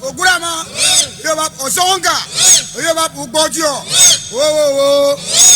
Ogurama, you have Osonga, you have Ugojo. Whoa.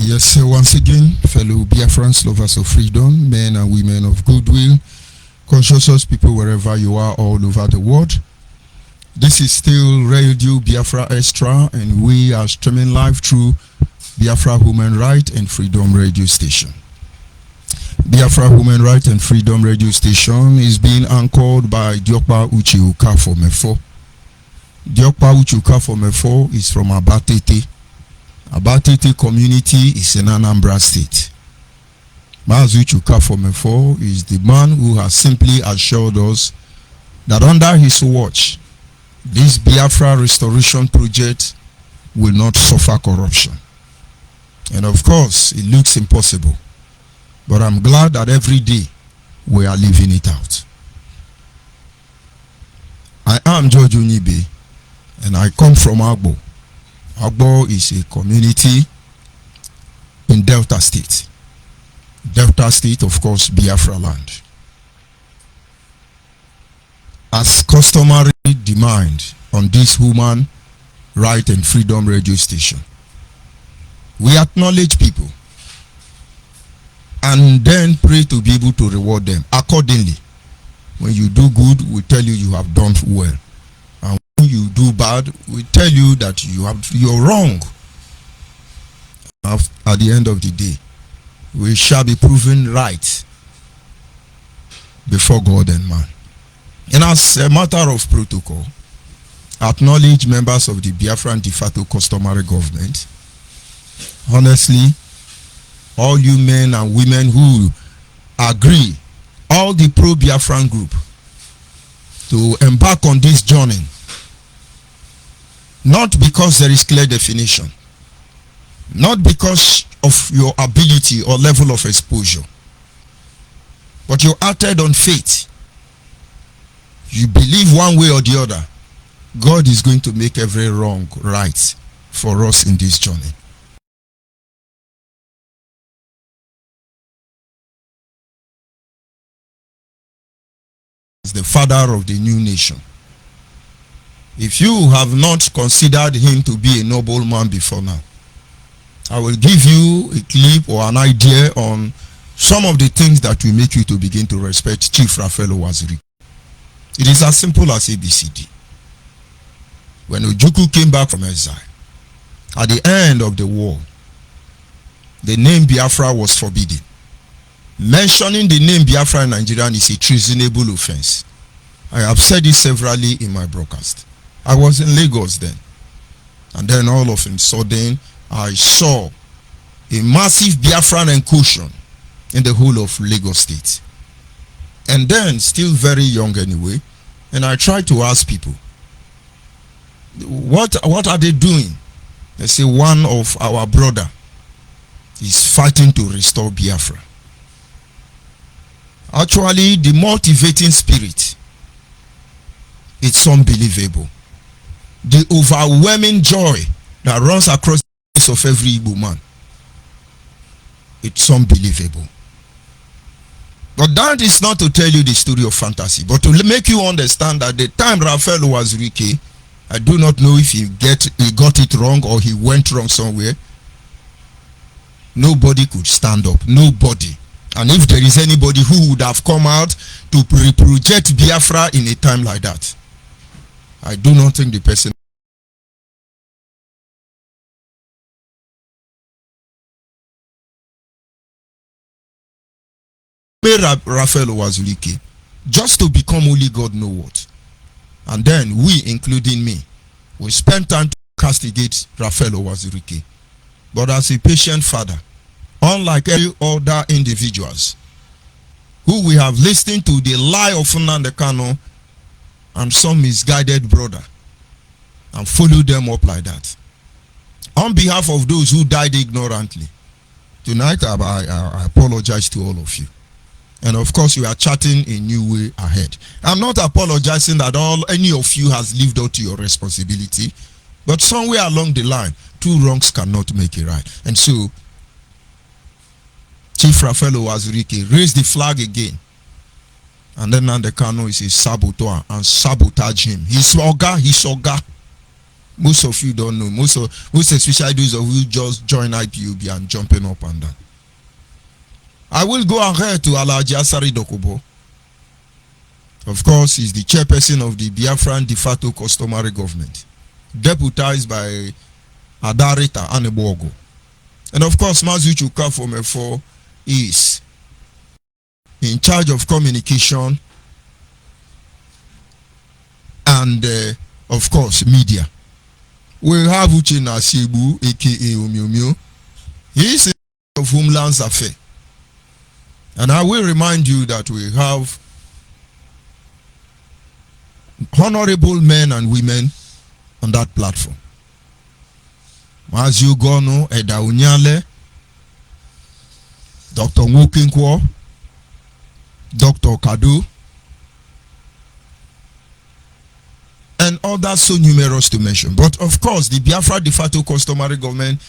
Yes, once again, fellow Biafrans, lovers of freedom, men and women of goodwill, conscious people wherever you are all over the world. This is still Radio Biafra Extra, and we are streaming live through Biafra Human Right and Freedom Radio Station. Biafra Human Right and Freedom Radio Station is being anchored by Diokpa Uchiuka Fomefo. Diokpa Uchiuka Fomefo is from Abatete. Abatete community is in Anambra State. Mazi Uchiuka Fomefo is the man who has simply assured us that under his watch, this Biafra restoration project will not suffer corruption. And of course, it looks impossible. But I'm glad that every day we are living it out. I am George Onyibe, and I come from Agbo. Agbo is a community in Delta State. Delta State, of course, Biafra land. As customary demand on this Human Right and Freedom Radio Station, we acknowledge people and then pray to be able to reward them accordingly. When you do good, we tell you you have done well, and when you do bad, we tell you that you're wrong. At the end of the day, we shall be proven right before God and man. And as a matter of protocol, acknowledge members of the Biafran de facto customary government. Honestly, all you men and women who agree, all the pro-Biafran group, to embark on this journey, not because there is clear definition, not because of your ability or level of exposure, but you acted on faith. You believe one way or the other, God is going to make every wrong right for us in this journey. As the father of the new nation, if you have not considered him to be a noble man before now, I will give you a clip or an idea on some of the things that will make you to begin to respect Chief Raphael Owaziri. It is as simple as ABCD. When Ojukwu came back from exile, at the end of the war, the name Biafra was forbidden. Mentioning the name Biafra in Nigeria is a treasonable offense. I have said this severally in my broadcast. I was in Lagos then, and then all of a sudden I saw a massive Biafran incursion in the whole of Lagos State. And then, still very young anyway, and I tried to ask people, what are they doing? They say one of our brother is fighting to restore Biafra. Actually, the motivating spirit, it's unbelievable. The overwhelming joy that runs across the face of every Igbo man, it's unbelievable. But that is not to tell you the story of fantasy, but to make you understand that the time Raphael Owaziri, I do not know if he got it wrong or he went wrong somewhere. Nobody could stand up. Nobody. And if there is anybody who would have come out to reproject Biafra in a time like that, I do not think the person Raphael Owaziri just to become only God know what. And then we, including me, we spent time to castigate Raphael Owaziri. But as a patient father, unlike every other individuals who we have listened to the lie of Nnamdi Kanu and some misguided brother and follow them up like that. On behalf of those who died ignorantly, tonight I apologize to all of you. And of course, we are charting a new way ahead. I'm not apologizing that any of you has lived up to your responsibility, but somewhere along the line, two wrongs cannot make a right. And so, Chief Raphael Owaziri raised the flag again. And then Nnamdi Kanu is a saboteur and sabotage him. He's Oga. Most of you don't know. Most especially those of you just join IPOB and jumping up and down. I will go ahead to Alhaji Asari Dokubo. Of course, he's the chairperson of the Biafran de facto customary government, deputized by Adarita Anebogo. And of course, Mazuchuka from F4 is in charge of communication and, of course, media. We have Uchenna Sebu, aka Omiomio. He is in charge of Homeland Affairs. And I will remind you that we have honorable men and women on that platform. Mazio Gono, Eda Unyale, Dr. Nwokinkwo, Dr. Kadu, and others so numerous to mention. But of course, the Biafra de facto customary government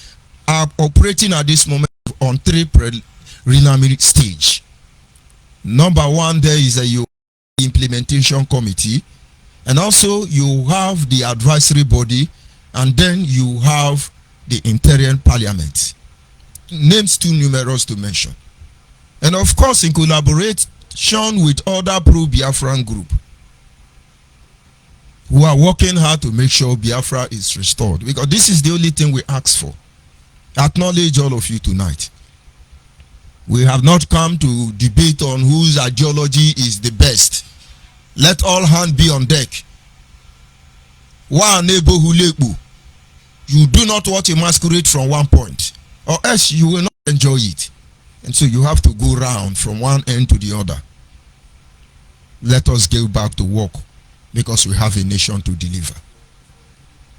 are operating at this moment on three preliminary stage. Number one, there is a implementation committee, and also you have the advisory body, and then you have the interim parliament. Names too numerous to mention. And of course, in collaboration with other pro-Biafran group who are working hard to make sure Biafra is restored, because this is the only thing we ask for. Acknowledge all of you tonight. We have not come to debate on whose ideology is the best. Let all hands be on deck. You do not want to masquerade from one point, or else you will not enjoy it. And so you have to go round from one end to the other. Let us get back to work, because we have a nation to deliver.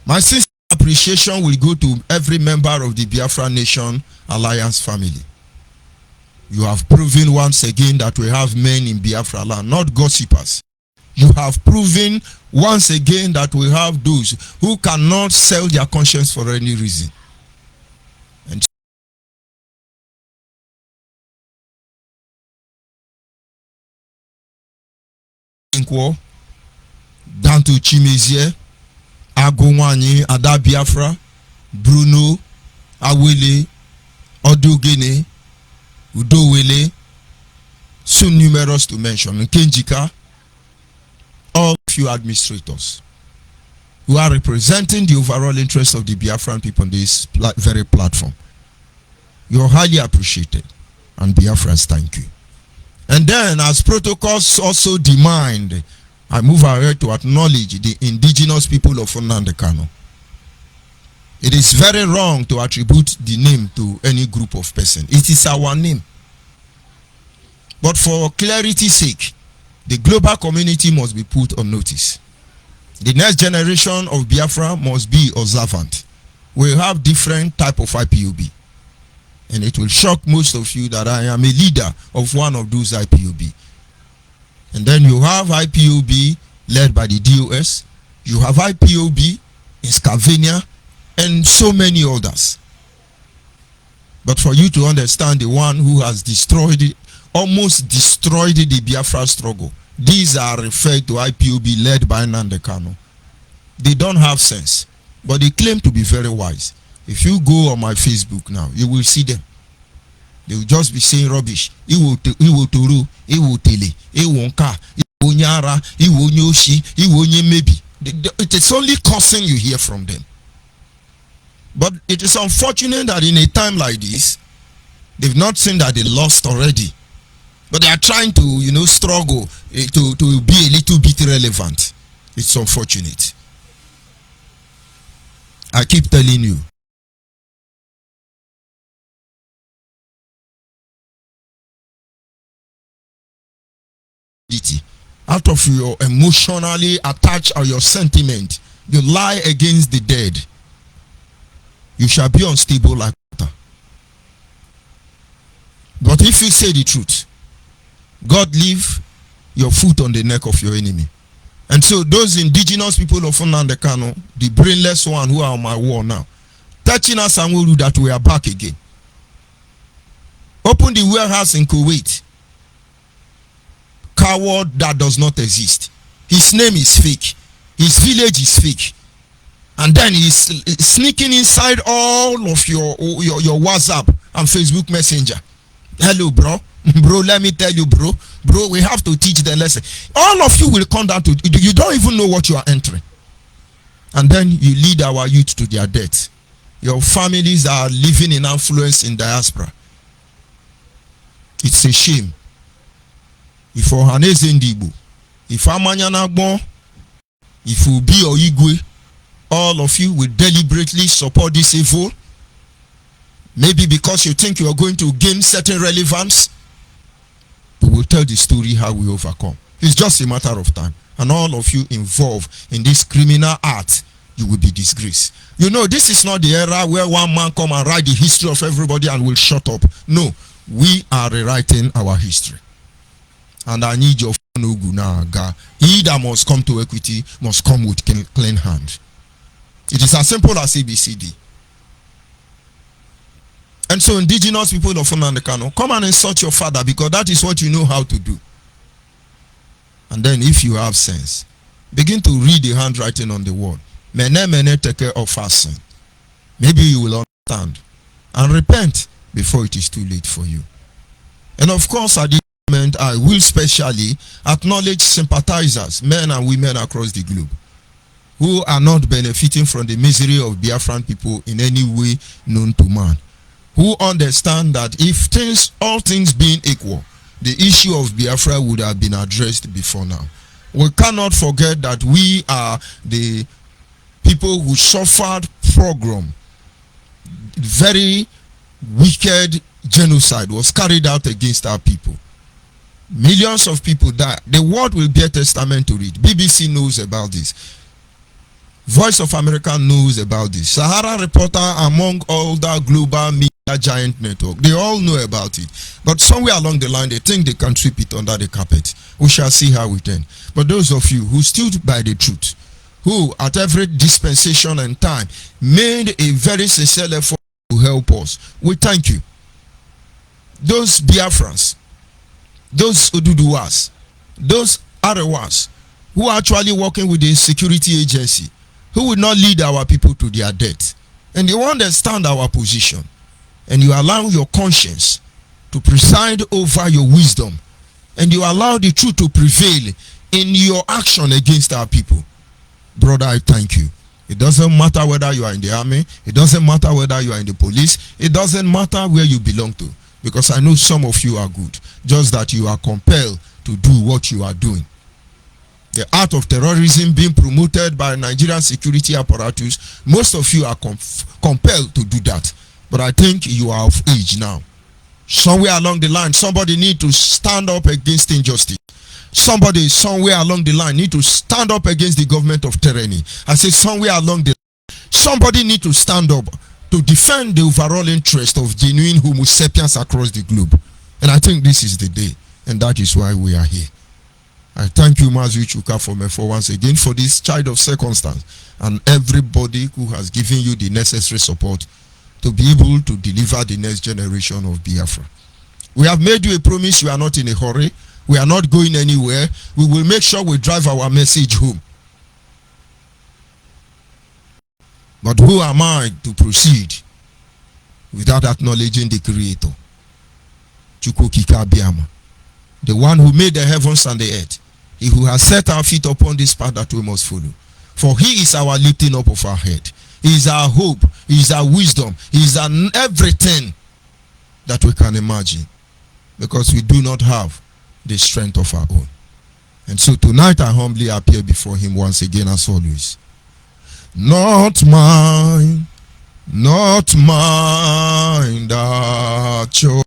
My sincere appreciation will go to every member of the Biafra Nation Alliance family. You have proven once again that we have men in Biafra land, not gossipers. You have proven once again that we have those who cannot sell their conscience for any reason. And down to Chimezie, Agowanye, Ada Biafra, Bruno, Awele, Odogene, Udowele, so numerous to mention, Kenjika, all of you administrators who are representing the overall interest of the Biafran people on this very platform. You're highly appreciated, and Biafrans, thank you. And then, as protocols also demand, I move ahead to acknowledge the indigenous people of Nnamdi Kanu. It is very wrong to attribute the name to any group of persons. It is our name. But for clarity's sake, the global community must be put on notice. The next generation of Biafra must be observant. We have different type of IPOB. And it will shock most of you that I am a leader of one of those IPOB. And then you have IPOB led by the DOS. You have IPOB in Scavenia and so many others. But for you to understand the one who has destroyed it, almost destroyed the Biafra struggle, these are referred to IPOB led by Nnamdi Kanu. They don't have sense, but they claim to be very wise. If you go on my Facebook now, you will see them. They will just be saying rubbish. Iwo turu, iwo tele, iwo nka, iwo nyara, iwo nyoshi, iwo nyemebi. It is only cursing you hear from them. But it is unfortunate that in a time like this, they've not seen that they lost already. But they are trying to, struggle to be a little bit relevant. It's unfortunate. I keep telling you. Out of your emotionally attached or your sentiment, you lie against the dead. You shall be unstable like water. But if you say the truth, God leave your foot on the neck of your enemy. And so those indigenous people of Nnamdi Kanu, the brainless one who are on my wall now, touching us and will do that, we are back again. Open the warehouse in Kuwait. Coward that does not exist. His name is fake. His village is fake. And then he's sneaking inside all of your WhatsApp and Facebook Messenger. Hello, bro. Bro, let me tell you, bro, we have to teach the lesson. All of you will come down to, you don't even know what you are entering. And then you lead our youth to their death. Your families are living in affluence in diaspora. It's a shame. If Ohaneze Ndigbo, if Amanyanagbo, if Ubi or Igwe, all of you will deliberately support this evil, maybe because you think you are going to gain certain relevance. We will tell the story how we overcome. It's just a matter of time. And all of you involved in this criminal act, you will be disgraced. You know, this is not the era where one man come and write the history of everybody and will shut up. No, we are rewriting our history. And I need your Nugunaga. He that must come to equity must come with clean hand. It is as simple as ABCD. And so indigenous people of Funandekano, come and insult your father because that is what you know how to do. And then if you have sense, begin to read the handwriting on the wall. Mene take care of fasting. Maybe you will understand. And repent before it is too late for you. And of course, at this moment, I will specially acknowledge sympathizers, men and women across the globe, who are not benefiting from the misery of Biafran people in any way known to man, who understand that if all things being equal, the issue of Biafra would have been addressed before now. We cannot forget that we are the people who suffered pogrom. Very wicked genocide was carried out against our people. Millions of people died. The world will bear testament to it. BBC knows about this. Voice of America knows about this. Sahara Reporter, among all the global media giant network, they all know about it. But somewhere along the line, they think they can sweep it under the carpet. We shall see how it ends. But those of you who stood by the truth, who at every dispensation and time made a very sincere effort to help us, we thank you. Those Biafrans, those Oduduwas, those Arewas, who are actually working with the security agency, who will not lead our people to their death. And you understand our position. And you allow your conscience to preside over your wisdom. And you allow the truth to prevail in your action against our people. Brother, I thank you. It doesn't matter whether you are in the army. It doesn't matter whether you are in the police. It doesn't matter where you belong to. Because I know some of you are good. Just that you are compelled to do what you are doing. The art of terrorism being promoted by Nigerian security apparatus, most of you are compelled to do that. But I think you are of age now. Somewhere along the line, somebody need to stand up against injustice. Somebody somewhere along the line need to stand up against the government of tyranny. I say somewhere along the line, somebody need to stand up to defend the overall interest of genuine Homo sapiens across the globe. And I think this is the day. And that is why we are here. I thank you, Mazu Chuka, for once again for this child of circumstance and everybody who has given you the necessary support to be able to deliver the next generation of Biafra. We have made you a promise. We are not in a hurry. We are not going anywhere. We will make sure we drive our message home. But who am I to proceed without acknowledging the Creator? Chukwukika Biama, the one who made the heavens and the earth. He who has set our feet upon this path that we must follow. For he is our lifting up of our head. He is our hope. He is our wisdom. He is our everything that we can imagine. Because we do not have the strength of our own. And so tonight I humbly appear before him once again as always. Not mine, not mine, the choice.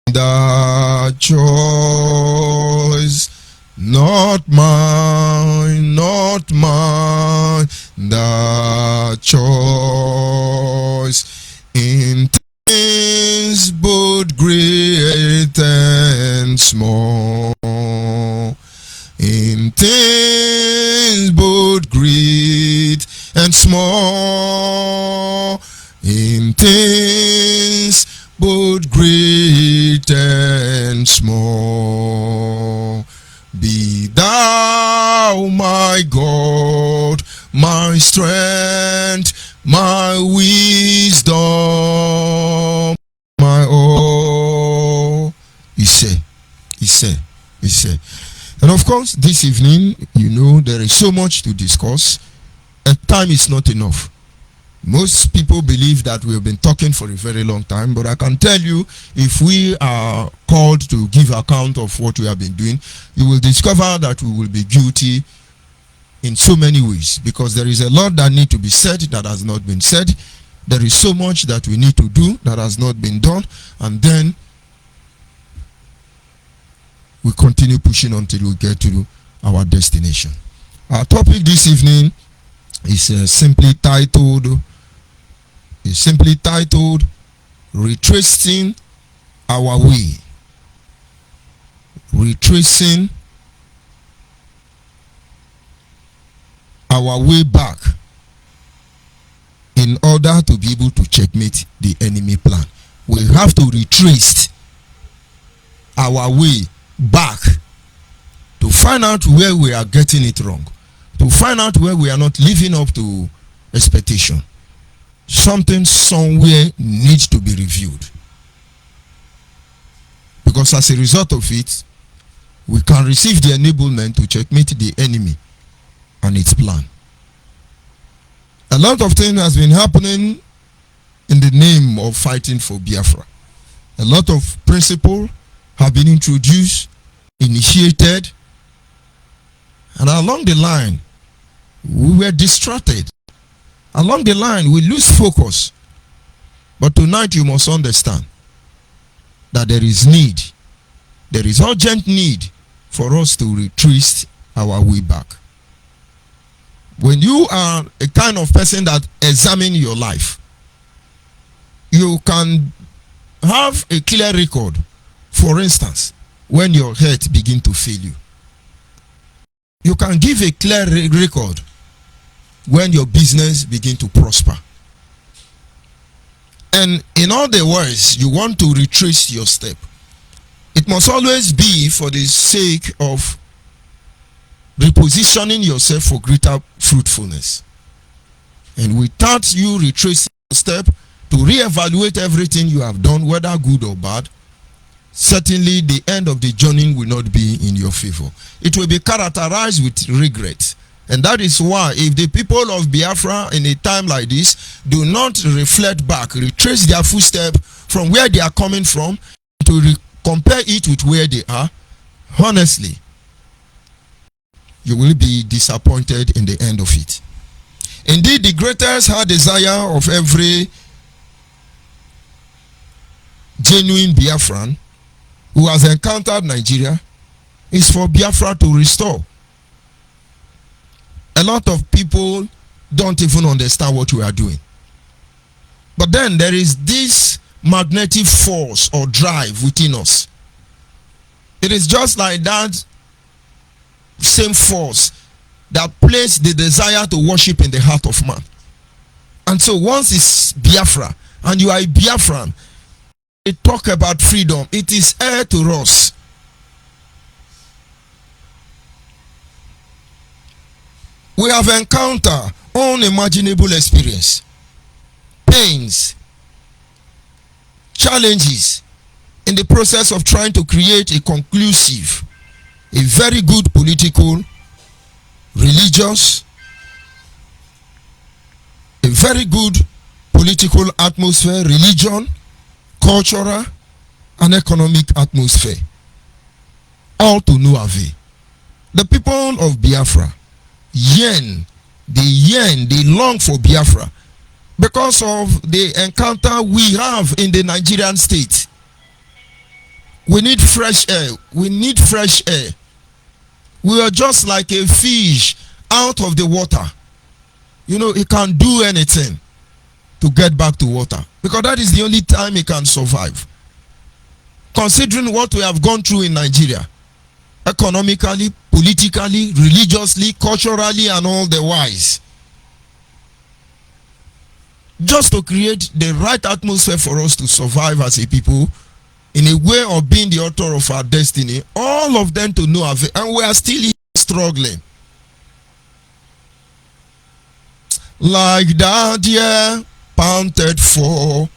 The choice, not mine, not mine, the choice. In things both great and small, in things both great and small, in things both great and small, my strength, my wisdom, my all. He said. And of course, this evening, you know, there is so much to discuss, and time is not enough. Most people believe that we have been talking for a very long time, but I can tell you, if we are called to give account of what we have been doing, you will discover that we will be guilty in so many ways, because there is a lot that need to be said that has not been said. There is so much that we need to do that has not been done, and then we continue pushing until we get to our destination. Our topic this evening is simply titled Retracing Our Way. Retracing our way back in order to be able to checkmate the enemy plan. We have to retrace our way back to find out where we are getting it wrong, to find out where we are not living up to expectation. Something somewhere needs to be reviewed, because as a result of it, we can receive the enablement to checkmate the enemy and its plan. A lot of things has been happening in the name of fighting for Biafra. A lot of principles have been introduced, initiated, and along the line, we were distracted. Along the line, we lose focus. But tonight you must understand that there is urgent need for us to retrace our way back. When you are a kind of person that examine your life, you can have a clear record. For instance, when your health begin to fail you, you can give a clear record when your business begin to prosper. And in all the ways you want to retrace your step, it must always be for the sake of repositioning yourself for greater fruitfulness. And without you retracing your step to reevaluate everything you have done, whether good or bad, certainly the end of the journey will not be in your favor. It will be characterized with regret. And that is why, if the people of Biafra in a time like this do not reflect back, retrace their footsteps from where they are coming from, to compare it with where they are, honestly, you will be disappointed in the end of it. Indeed, the greatest heart desire of every genuine Biafran who has encountered Nigeria is for Biafra to restore. A lot of people don't even understand what we are doing. But then there is this magnetic force or drive within us. It is just like that same force that placed the desire to worship in the heart of man. And so once it's Biafra and you are a Biafran, they talk about freedom. It is air to us. We have encountered unimaginable experience, pains, challenges in the process of trying to create a conclusive, a very good political, religious, a very good political atmosphere, religion, cultural, and economic atmosphere. All to no avail. The people of Biafra they long for Biafra because of the encounter we have in the Nigerian state. We need fresh air. We need fresh air. We are just like a fish out of the water. You know, it can't do anything to get back to water, because that is the only time it can survive. Considering what we have gone through in Nigeria, economically, politically, religiously, culturally, and all the wise, just to create the right atmosphere for us to survive as a people in a way of being the author of our destiny, all of them to no avail, and we are still struggling. like that deer panted for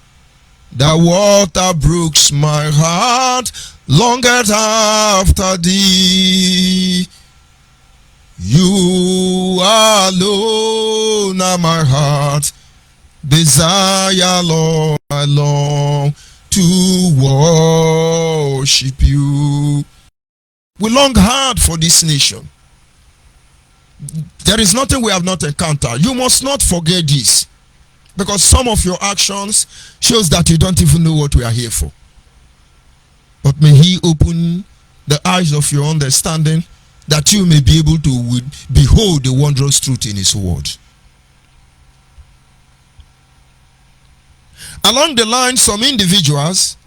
the water brooks. My heart longeth after thee. You alone are my heart desire, Lord. I long to worship you. We long hard for this nation. There is nothing we have not encountered. You must not forget this, because some of your actions shows that you don't even know what we are here for. But may he open the eyes of your understanding, that you may be able to behold the wondrous truth in his word. Along the line, some individuals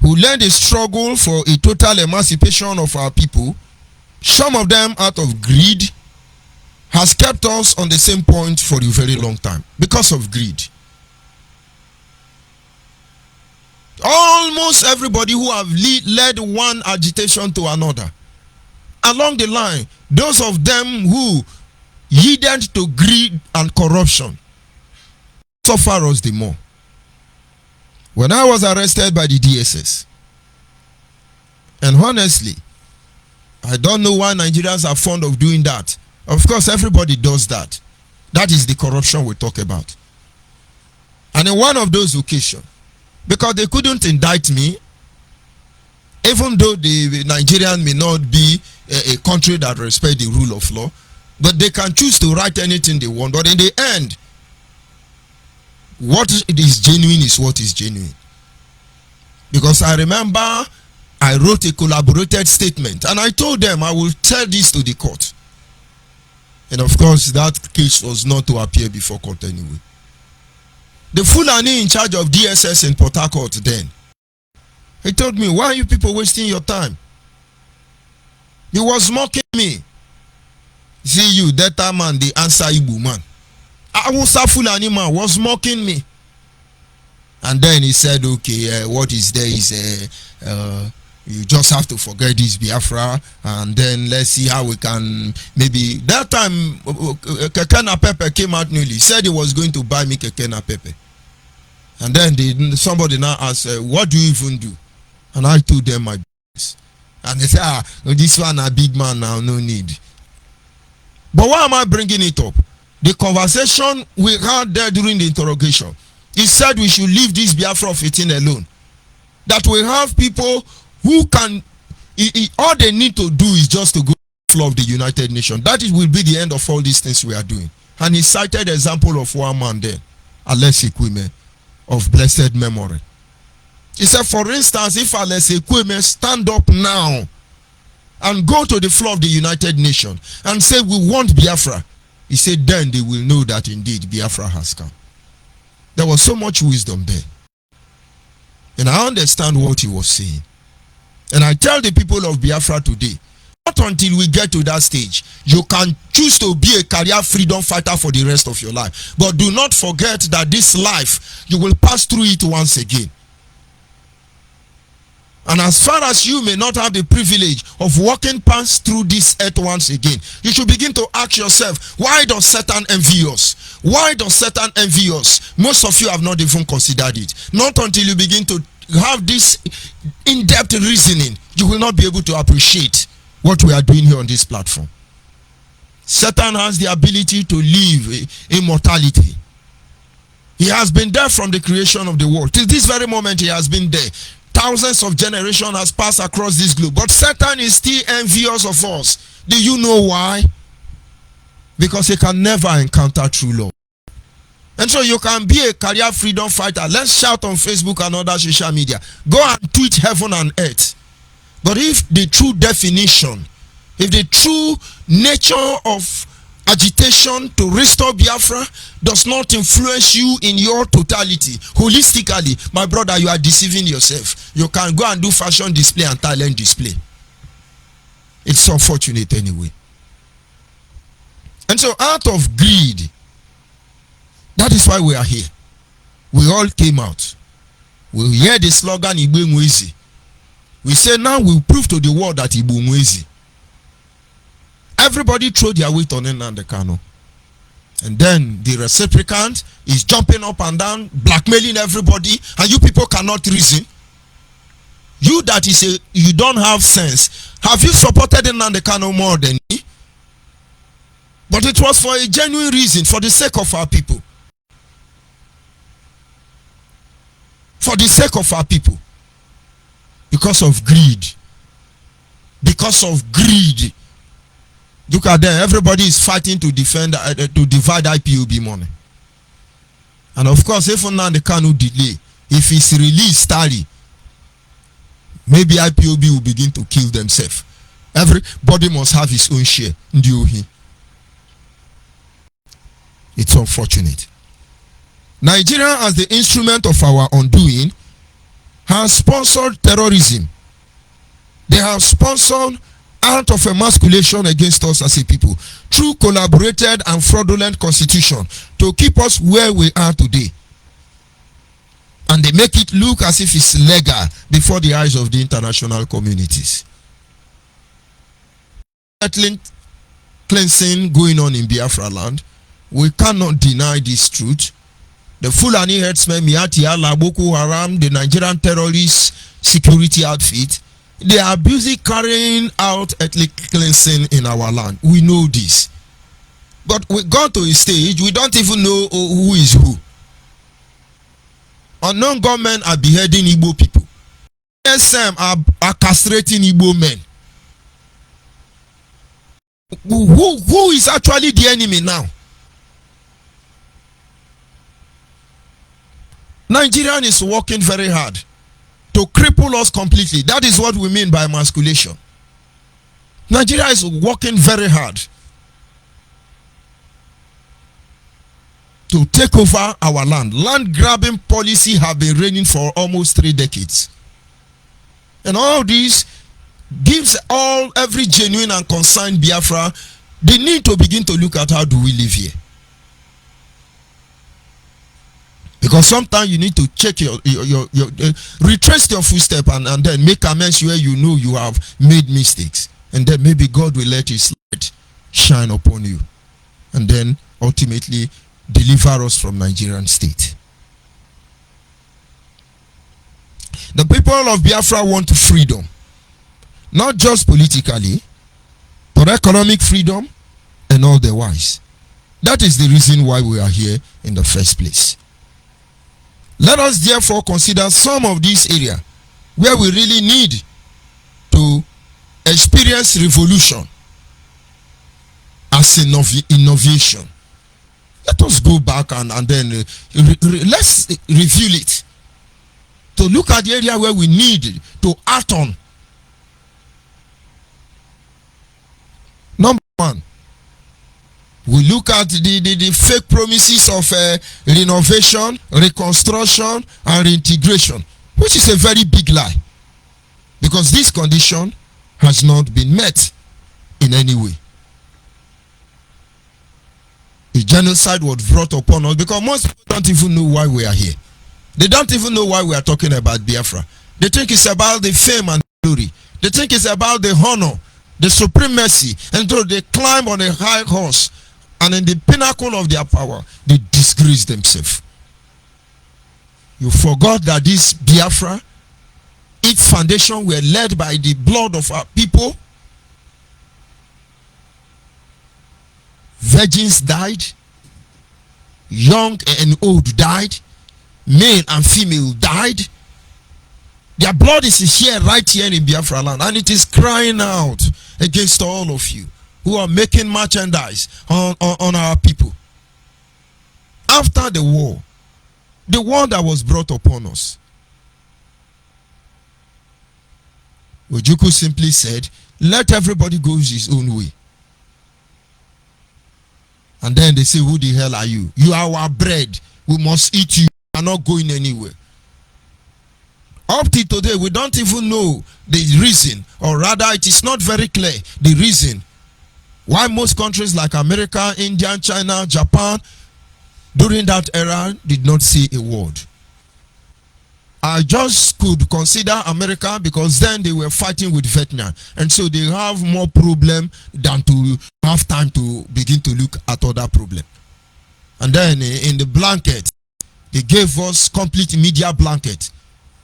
who led a struggle for a total emancipation of our people, some of them out of greed, has kept us on the same point for a very long time because of greed. Almost everybody who have led one agitation to another, along the line, those of them who yielded to greed and corruption suffer us the more. When I was arrested by the DSS, and honestly, I don't know why Nigerians are fond of doing that. Of course, everybody does that. That is the corruption we talk about. And in one of those occasions, because they couldn't indict me, even though the Nigerian may not be a country that respects the rule of law, but they can choose to write anything they want. But in the end, what is genuine is what is genuine. Because I remember I wrote a collaborated statement and I told them I will tell this to the court. And of course, that case was not to appear before court anyway. The Fulani in charge of DSS in Port Harcourt then, he told me, why are you people wasting your time? He was mocking me. See you, that man, the answer Igbo man. Awusa Fulani man was mocking me. And then he said, okay, what is there is you just have to forget this Biafra, and then let's see how we can maybe. That time Kekena Pepe came out newly. He said he was going to buy me Kekena Pepe. And then somebody now asked, what do you even do? And I told them my business. And they said, this one a big man now, no need. But why am I bringing it up? The conversation we had there during the interrogation, he said we should leave this Biafra of 18 alone. That we have people who can, all they need to do is just to go to the floor of the United Nations. That will be the end of all these things we are doing. And he cited the example of one man there, Alessi Kwime, of blessed memory. He said, for instance, if Alessi Kwime stand up now and go to the floor of the United Nations and say we want Biafra, he said then they will know that indeed Biafra has come. There was so much wisdom there. And I understand what he was saying. And I tell the people of Biafra today, not until we get to that stage, you can choose to be a career freedom fighter for the rest of your life. But do not forget that this life, you will pass through it once again. And as far as you may not have the privilege of walking past through this earth once again, you should begin to ask yourself, why does Satan envy us? Why does Satan envy us? Most of you have not even considered it. Not until you begin to have this in-depth reasoning, you will not be able to appreciate what we are doing here on this platform. Satan has the ability to live immortality. He has been there from the creation of the world. Till this very moment, he has been there. Thousands of generations has passed across this globe. But Satan is still envious of us. Do you know why? Because he can never encounter true love. And so you can be a career freedom fighter. Let's shout on Facebook and other social media. Go and tweet heaven and earth. But if the true definition, if the true nature of agitation to restore Biafra does not influence you in your totality, holistically, my brother, you are deceiving yourself. You can go and do fashion display and talent display. It's unfortunate anyway. And so out of greed, that is why we are here. We all came out. We hear the slogan Igbo Mwezi. We say now we'll prove to the world that Igbo Mwezi. Everybody threw their weight on Nnamdi Kanu. And then the reciprocant is jumping up and down, blackmailing everybody, and you people cannot reason. You that is you don't have sense. Have you supported Nnamdi Kanu more than me? But it was for a genuine reason, for the sake of our people. For the sake of our people. Because of greed. Because of greed. Look at them. Everybody is fighting to defend, to divide IPOB money. And of course, if Nnamdi Kanu delay, if it's released early, maybe IPOB will begin to kill themselves. Everybody must have his own share. It's unfortunate. Nigeria, as the instrument of our undoing, has sponsored terrorism. They have sponsored act of emasculation against us as a people through collaborated and fraudulent constitution to keep us where we are today. And they make it look as if it's legal before the eyes of the international communities. Cleansing going on in Biafra land, we cannot deny this truth. The Fulani herdsmen, Miati Allah, Boko Haram, the Nigerian terrorist security outfit, they are busy carrying out ethnic cleansing in our land. We know this. But we got to a stage, we don't even know who is who. Unknown government are beheading Igbo people. SM are castrating Igbo men. Who is actually the enemy now? Nigerian is working very hard to cripple us completely. That is what we mean by emasculation. Nigeria is working very hard to take over our land. Land grabbing policy have been reigning for almost 3 decades. And all this gives every genuine and concerned Biafra the need to begin to look at how do we live here. Because sometimes you need to check your retrace your footstep and then make amends where you know you have made mistakes. And then maybe God will let his light shine upon you. And then ultimately deliver us from Nigerian state. The people of Biafra want freedom. Not just politically, but economic freedom and all the wise. That is the reason why we are here in the first place. Let us therefore consider some of these areas where we really need to experience revolution as innovation. Let us go back and then let's review it. To look at the area where we need to act on. Number one, we look at the fake promises of renovation, reconstruction, and reintegration, which is a very big lie. Because this condition has not been met in any way. A genocide was brought upon us because most people don't even know why we are here. They don't even know why we are talking about Biafra. They think it's about the fame and glory. They think it's about the honor, the supremacy. And so they climb on a high horse. And in the pinnacle of their power, they disgrace themselves. You forgot that this Biafra, its foundation were led by the blood of our people. Virgins died. Young and old died. Male and female died. Their blood is here, right here in Biafra land. And it is crying out against all of you who are making merchandise on our people. After the war that was brought upon us, Ojukwu simply said, let everybody go his own way. And then they say, who the hell are you? You are our bread. We must eat you. We are not going anywhere. Up to today, we don't even know the reason, or rather it is not very clear the reason why most countries like America, India, China, Japan, during that era, did not say a word. I just could consider America because then they were fighting with Vietnam. And so they have more problem than to have time to begin to look at other problems. And then in the blanket, they gave us complete media blanket.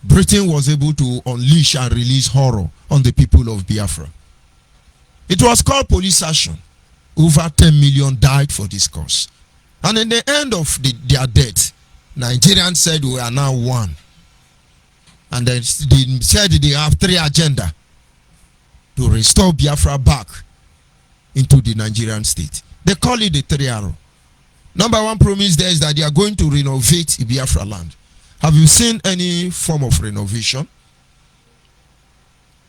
Britain was able to unleash and release horror on the people of Biafra. It was called police action. Over 10 million died for this cause. And in the end of their death, Nigerians said we are now one. And then they said they have 3 agendas to restore Biafra back into the Nigerian state. They call it the 3 arrow. Number 1 promise there is that they are going to renovate Biafra land. Have you seen any form of renovation?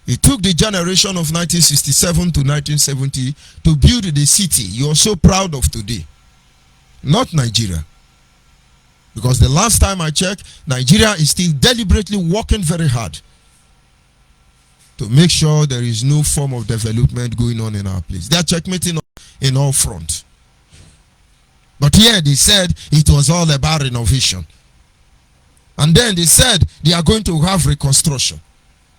It took the generation of 1967 to 1970 to build the city you are so proud of today. Not Nigeria. Because the last time I checked, Nigeria is still deliberately working very hard to make sure there is no form of development going on in our place. They are checkmating in all fronts. But here they said it was all about renovation. And then they said they are going to have reconstruction.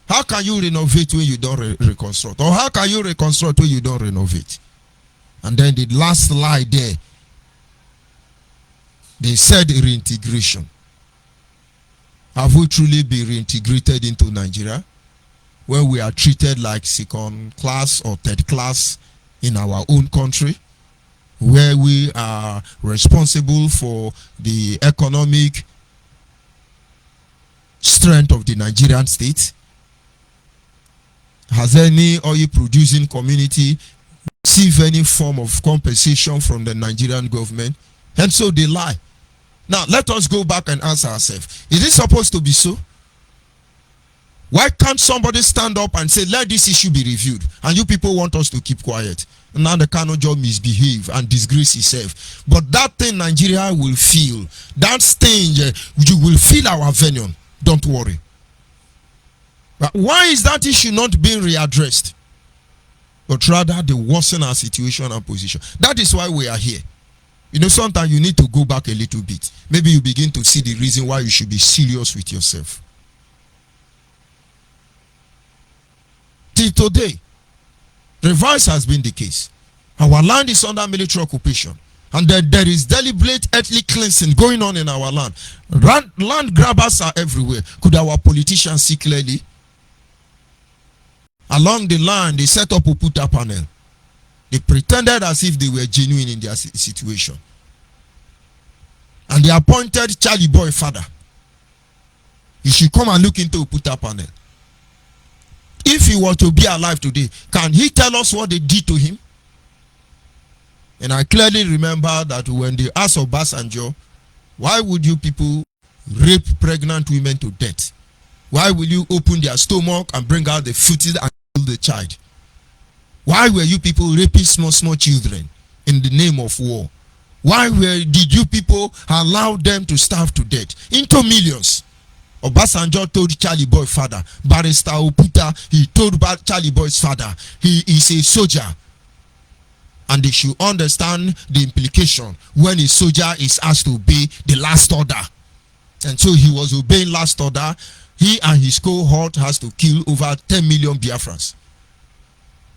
How can you renovate when you don't reconstruct? Or how can you reconstruct when you don't renovate? And then the last lie there, they said reintegration. Have we truly been reintegrated into Nigeria, where we are treated like second class or third class in our own country, where we are responsible for the economic strength of the Nigerian state? Has any oil producing community received any form of compensation from the Nigerian government? And so they lie. Now let us go back and ask ourselves, is it supposed to be so? Why can't somebody stand up and say, let this issue be reviewed, and you people want us to keep quiet? Now the Kano job misbehave and disgrace itself. But that thing Nigeria will feel, that stain, you will feel our venom. Don't worry. But why is that issue not being readdressed? But rather they worsen our situation and position. That is why we are here. You know, sometimes you need to go back a little bit. Maybe you begin to see the reason why you should be serious with yourself. Till today, reverse has been the case. Our land is under military occupation. And there is deliberate ethnic cleansing going on in our land. Land grabbers are everywhere. Could our politicians see clearly? Along the line, they set up a Oputa panel. They pretended as if they were genuine in their situation. And they appointed Charlie Boy father. He should come and look into a Oputa panel. If he were to be alive today, can he tell us what they did to him? And I clearly remember that when they asked Obasanjo, why would you people rape pregnant women to death? Why will you open their stomach and bring out the fetus and kill the child? Why were you people raping small children in the name of war? Why did you people allow them to starve to death into millions? Obasanjo told Charlie Boy father, Barrister Oputa, he told Charlie Boy's father, he is a soldier. And they should understand the implication when a soldier is asked to obey the last order. And so he was obeying last order. He and his cohort has to kill over 10 million Biafrans.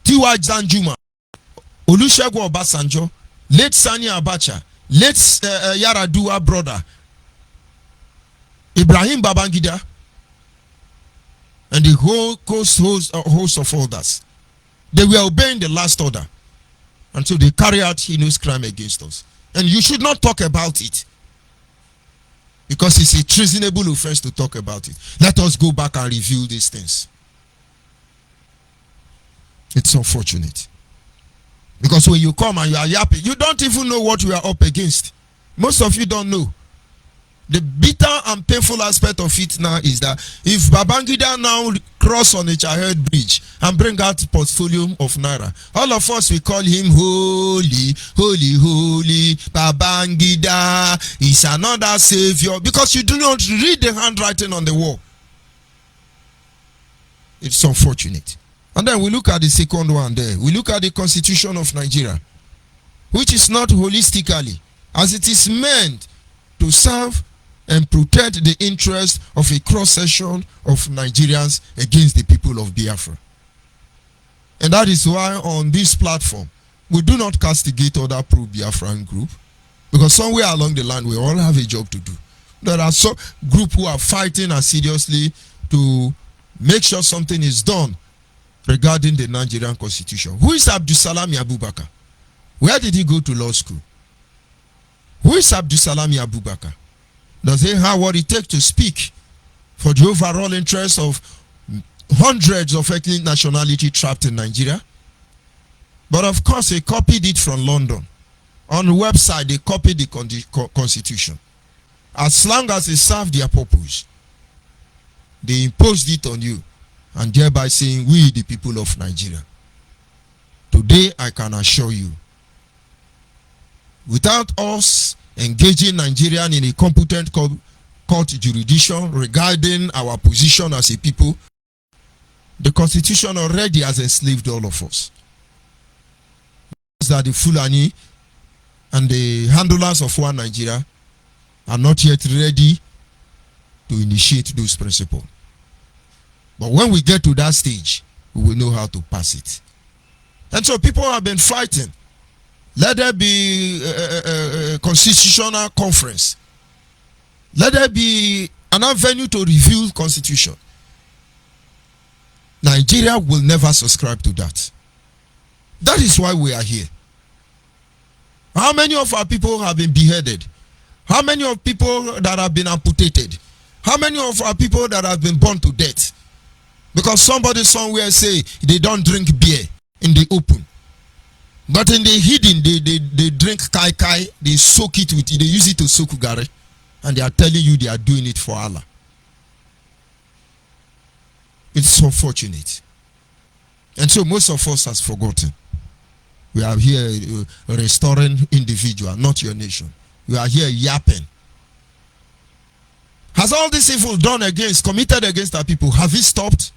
Tiwa Zanjuma, Olusegun Obasanjo, late Sani Abacha, late Yaradua brother, Ibrahim Babangida, and the whole host of others. They were obeying the last order. And so they carry out heinous crime against us. And you should not talk about it. Because it's a treasonable offense to talk about it. Let us go back and review these things. It's unfortunate. Because when you come and you are yapping, you don't even know what we are up against. Most of you don't know. The bitter and painful aspect of it now is that if Babangida now cross on a Chahed bridge and bring out portfolio of Naira, all of us will call him holy, holy, holy. Babangida is another savior, because you do not read the handwriting on the wall. It's unfortunate. And then we look at the second one there. We look at the Constitution of Nigeria, which is not holistically, as it is meant to serve and protect the interest of a cross-section of Nigerians against the people of Biafra. And that is why on this platform, we do not castigate other pro-Biafran group. Because somewhere along the line, we all have a job to do. There are some group who are fighting assiduously to make sure something is done regarding the Nigerian constitution. Who is Abdusalami Abubakar? Where did he go to law school? Who is Abdusalami Abubakar? Does he have what it takes to speak for the overall interest of hundreds of ethnic nationality trapped in Nigeria? But of course, they copied it from London. On the website, they copied the constitution. As long as it served their purpose, they imposed it on you, and thereby saying, we the people of Nigeria. Today, I can assure you, without us engaging Nigerian in a competent court jurisdiction regarding our position as a people, the constitution already has enslaved all of us. That the Fulani and the handlers of one Nigeria are not yet ready to initiate those principles. But when we get to that stage, we will know how to pass it. And so people have been fighting. Let there be a constitutional conference. Let there be an avenue to review constitution. Nigeria will never subscribe to that. That is why we are here. How many of our people have been beheaded? How many of people that have been amputated? How many of our people that have been burned to death? Because somebody somewhere say they don't drink beer in the open. But in the hidden, they drink kai kai, they soak it with, they use it to soak gari. And they are telling you they are doing it for Allah. It's unfortunate. And so most of us has forgotten. We are here restoring individual, not your nation. We are here yapping. Has all this evil done committed against our people, have it stopped?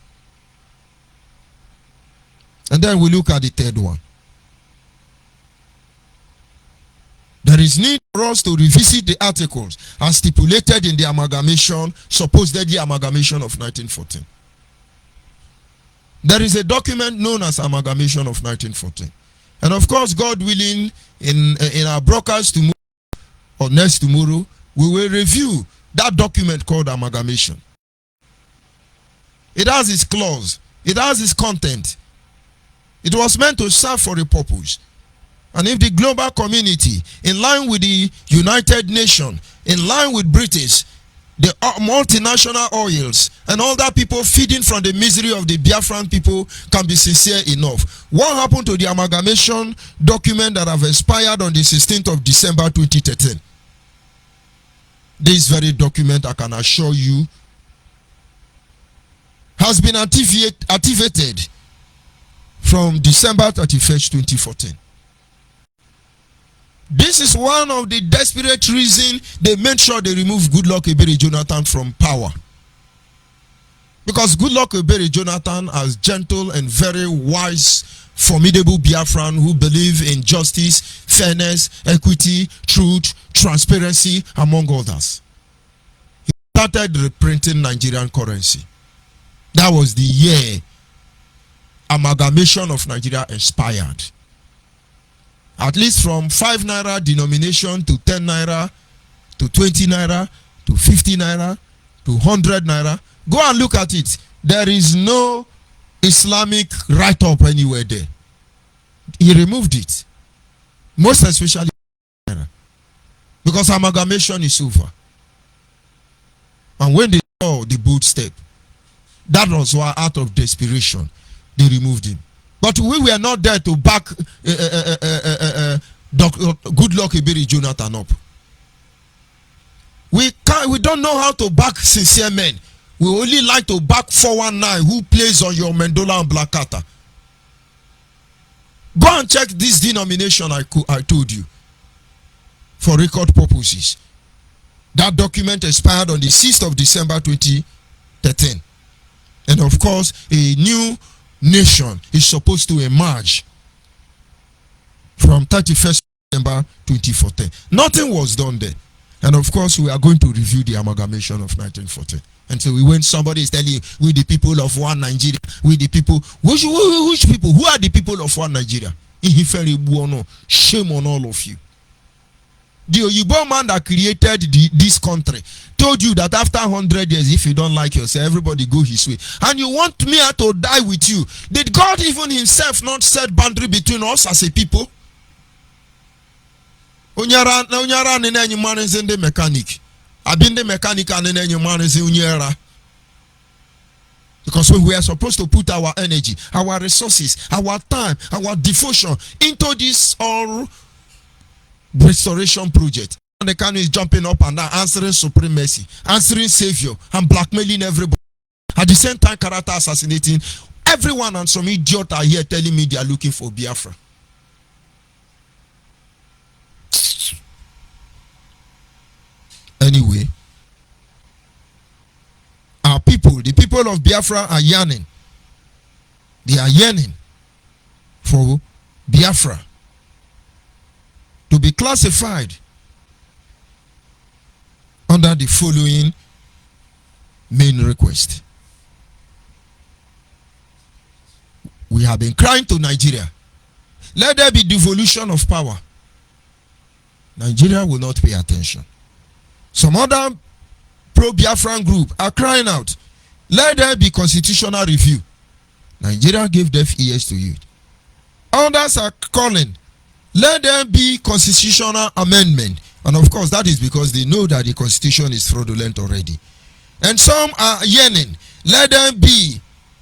And then we look at the third one. There is need for us to revisit the articles as stipulated in the amalgamation, supposedly amalgamation of 1914. There is a document known as amalgamation of 1914. And of course, God willing, in our broadcast tomorrow or next tomorrow, we will review that document called amalgamation. It has its clause. It has its content. It was meant to serve for a purpose. And if the global community, in line with the United Nations, in line with British, the multinational oils, and all that people feeding from the misery of the Biafran people can be sincere enough. What happened to the amalgamation document that have expired on the 16th of December 2013? This very document, I can assure you, has been activated from December 31st, 2014. This is one of the desperate reasons they made sure they removed Goodluck Ebele Jonathan from power. Because Goodluck Ebele Jonathan, as gentle and very wise, formidable Biafran who believe in justice, fairness, equity, truth, transparency, among others, he started reprinting Nigerian currency. That was the year amalgamation of Nigeria expired. At least from 5 naira denomination to 10 naira to 20 naira to 50 naira to 100 naira. Go and look at it. There is no Islamic write-up anywhere there. He removed it. Most especially because amalgamation is over. And when they saw the bold step, that was why out of desperation they removed him. But we were not there to back Goodluck Ebele Jonathan up. We don't know how to back sincere men. We only like to back 419 who plays on your Mendola and Blackata. Go and check this denomination I told you for record purposes. That document expired on the 6th of December 2013. And of course, a new nation is supposed to emerge from 31st December 2014. Nothing was done there. And of course, we are going to review the amalgamation of 1914. And so when somebody is telling you, we the people of one Nigeria, we the people, which people? Who are the people of one Nigeria? Shame on all of you. The Onyibe man that created this country told you that after 100 years, if you don't like yourself, everybody go his way. And you want me to die with you. Did God even himself not set boundary between us as a people? Onyara nene man is in the mechanic. I've been the mechanic and then man is in Unyara. Because we are supposed to put our energy, our resources, our time, our devotion into this all restoration project. And the can is jumping up and down, answering supremacy, answering savior, and blackmailing everybody. At the same time, character assassinating everyone, and some idiot are here telling me they are looking for Biafra. Anyway, our people, the people of Biafra are yearning. They are yearning for Biafra to be classified under the following main request. We have been crying to Nigeria, let there be devolution of power. Nigeria will not pay attention. Some other pro-Biafran group are crying out, let there be constitutional review. Nigeria gave deaf ears to it. Others are calling, let there be constitutional amendment. And of course, that is because they know that the constitution is fraudulent already. And some are yearning, let there be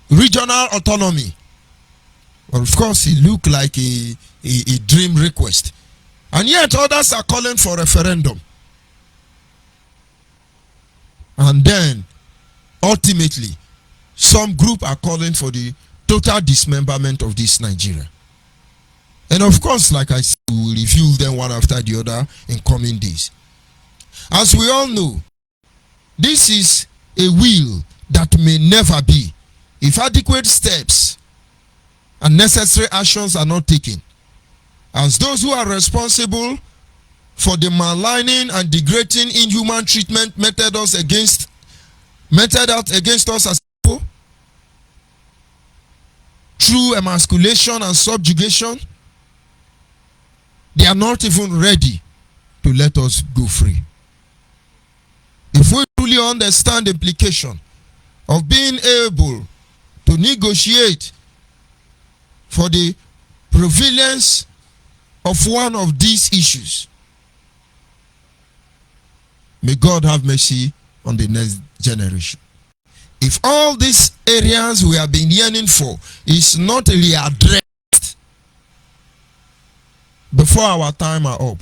regional autonomy. Well, of course, it looks like a dream request. And yet others are calling for referendum. And then, ultimately, some group are calling for the total dismemberment of this Nigeria. And of course, like I said, we will review them one after the other in coming days. As we all know, this is a will that may never be if adequate steps and necessary actions are not taken. As those who are responsible for the maligning and degrading inhuman treatment meted out against us as people through emasculation and subjugation, they are not even ready to let us go free. If we truly understand the implication of being able to negotiate for the prevalence of one of these issues, may God have mercy on the next generation. If all these areas we have been yearning for is not really addressed before our time are up,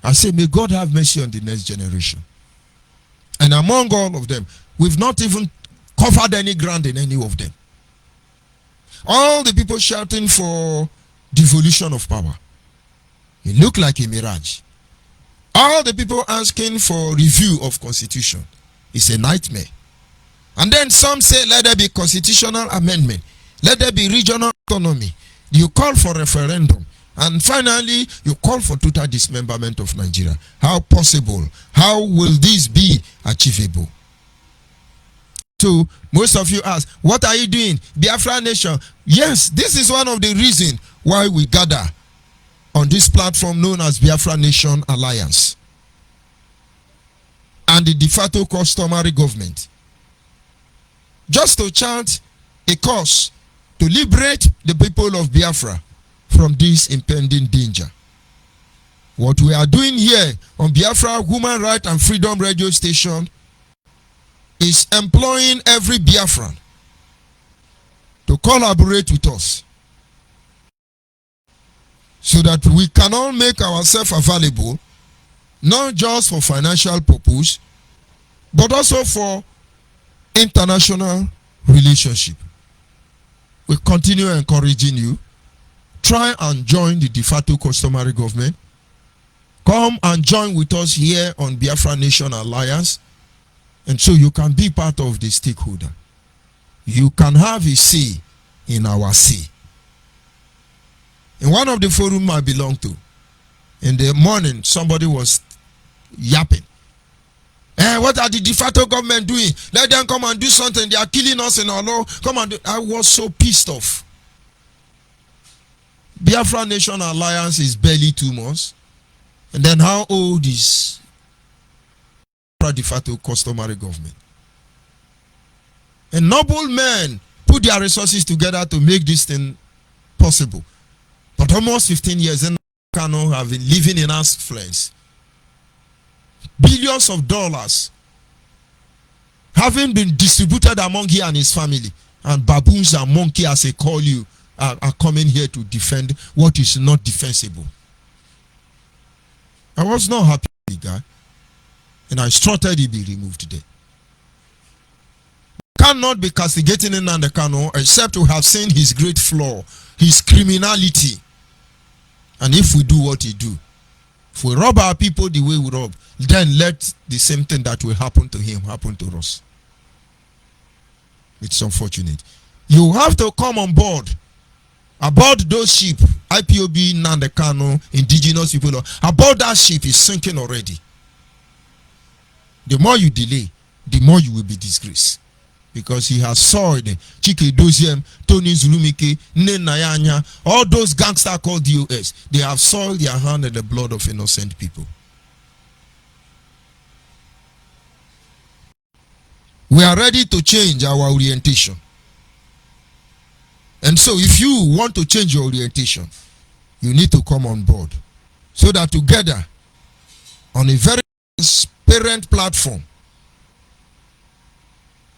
I say may God have mercy on the next generation. And among all of them, we've not even covered any ground in any of them. All the people shouting for devolution of power, it looked like a mirage. All the people asking for review of constitution is a nightmare. And then some say let there be constitutional amendment, let there be regional autonomy. You call for referendum, and finally you call for total dismemberment of Nigeria. How possible? How will this be achievable? So most of you ask, what are you doing? Biafra Nation. Yes, this is one of the reasons why we gather on this platform known as Biafra Nation Alliance and the de facto customary government, just to chant a cause to liberate the people of Biafra from this impending danger. What we are doing here on Biafra Human Right and Freedom Radio Station is employing every Biafran to collaborate with us so that we can all make ourselves available, not just for financial purpose, but also for international relationship. We continue encouraging you. Try and join the de facto customary government. Come and join with us here on Biafra Nation Alliance, and so you can be part of the stakeholder. You can have a say in our say. In one of the forums I belong to, in the morning, somebody was yapping. What are the de facto government doing? Let them come and do something. They are killing us in our law. Come and do. I was so pissed off. Biafra Nation Alliance is barely 2 months. And then how old is de facto customary government? And noble men put their resources together to make this thing possible. But almost 15 years, and Kano have been living in ass flames. Billions of dollars having been distributed among he and his family. And baboons and monkey, as they call you, are coming here to defend what is not defensible. I was not happy with the guy. And I strutted he be removed today. Cannot be castigating Nnamdi Kanu except to have seen his great flaw, his criminality. And if we do what he do, if we rob our people the way we rob, then let the same thing that will happen to him happen to us. It's unfortunate. You have to come on board. Aboard those ship, IPOB, Nnamdi Kanu, indigenous people, aboard that ship is sinking already. The more you delay, the more you will be disgraced. Because he has soiled Chike Doziem, Tony Zulumike, Nenayanya, all those gangsters called DOS. They have soiled their hand in the blood of innocent people. We are ready to change our orientation. And so if you want to change your orientation, you need to come on board. So that together, on a very transparent platform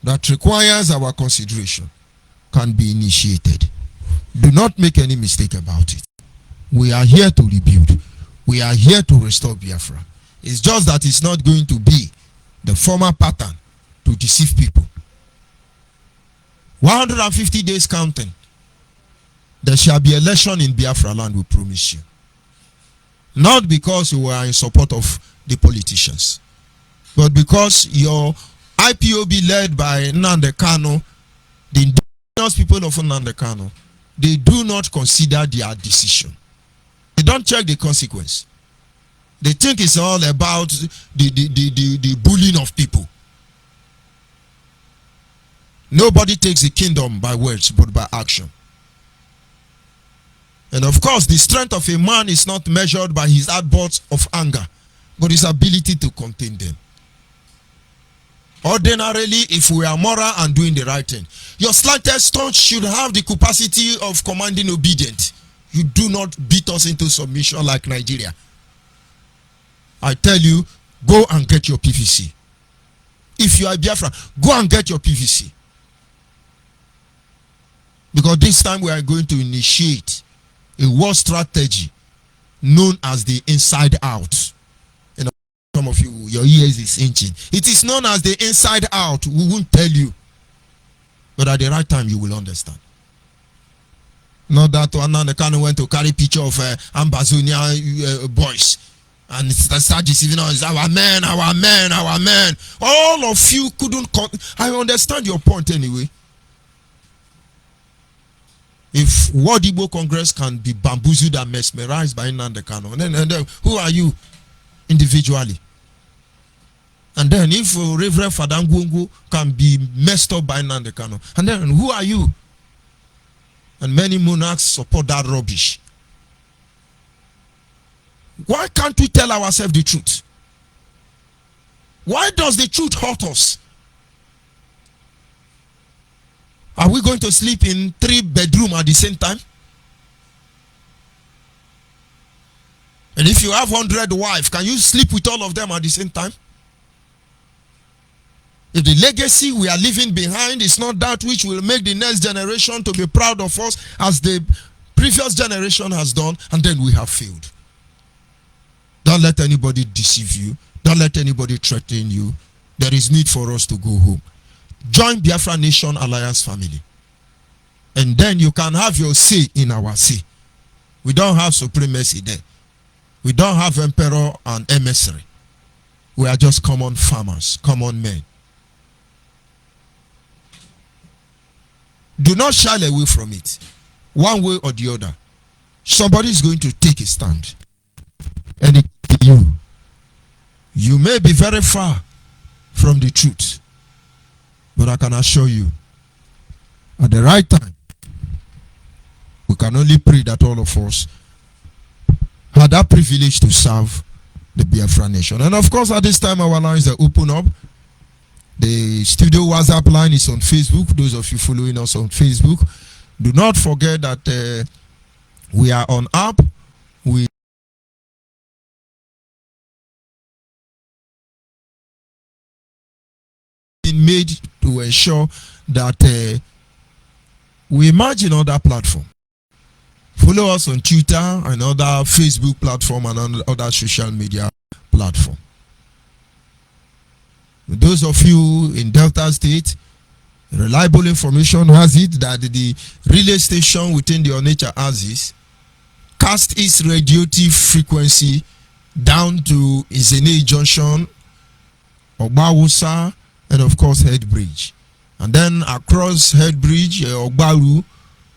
that requires our consideration, can be initiated. Do not make any mistake about it. We are here to rebuild. We are here to restore Biafra. It's just that it's not going to be the former pattern to deceive people. 150 days counting. There shall be election in Biafra land, we promise you. Not because we are in support of the politicians, but because your IPOB led by Nnamdi Kanu, the indigenous people of Nnamdi Kanu, they do not consider their decision. They don't check the consequence. They think it's all about the bullying of people. Nobody takes the kingdom by words, but by action. And of course, the strength of a man is not measured by his outbursts of anger, but his ability to contain them. Ordinarily, if we are moral and doing the right thing, your slightest touch should have the capacity of commanding obedience. You do not beat us into submission like Nigeria. I tell you, go and get your PVC. If you are Biafra, go and get your PVC. Because this time we are going to initiate a war strategy known as the inside out. You know, some of you, your ears is inching. It is known as the inside out. We won't tell you. But at the right time, you will understand. Not that Nnamdi Kanu went to carry picture of Ambazonia boys. And start deceiving us. Our men, our men, our men. All of you couldn't... I understand your point anyway. If World Igbo Congress can be bamboozled and mesmerized by Nnamdi Kanu, and then who are you individually? And then if Reverend Fadangungu can be messed up by Nnamdi Kanu, and then who are you? And many monarchs support that rubbish. Why can't we tell ourselves the truth? Why does the truth hurt us? Are we going to sleep in 3 bedrooms at the same time? And if you have 100 wives, can you sleep with all of them at the same time? If the legacy we are leaving behind is not that which will make the next generation to be proud of us as the previous generation has done, and then we have failed. Don't let anybody deceive you. Don't let anybody threaten you. There is need for us to go home. Join Biafra Nation Alliance family. And then you can have your say in our say. We don't have supremacy there. We don't have emperor and emissary. We are just common farmers, common men. Do not shy away from it. One way or the other. Somebody is going to take a stand. And you may be very far from the truth. But I can assure you, at the right time, we can only pray that all of us had that privilege to serve the Biafra nation. And of course, at this time, our lines are open up. The studio WhatsApp line is on Facebook. Those of you following us on Facebook, do not forget that we are on app. We been made to ensure that we emerge in other platform. Follow us on Twitter and other Facebook platform and on other social media platform. Those of you in Delta State, reliable information has it that the relay station within the Onitsha axis cast its radioactive frequency down to Izene Junction, Ogbawusa, and of course Head Bridge. And then across Head Bridge, Ogbaru,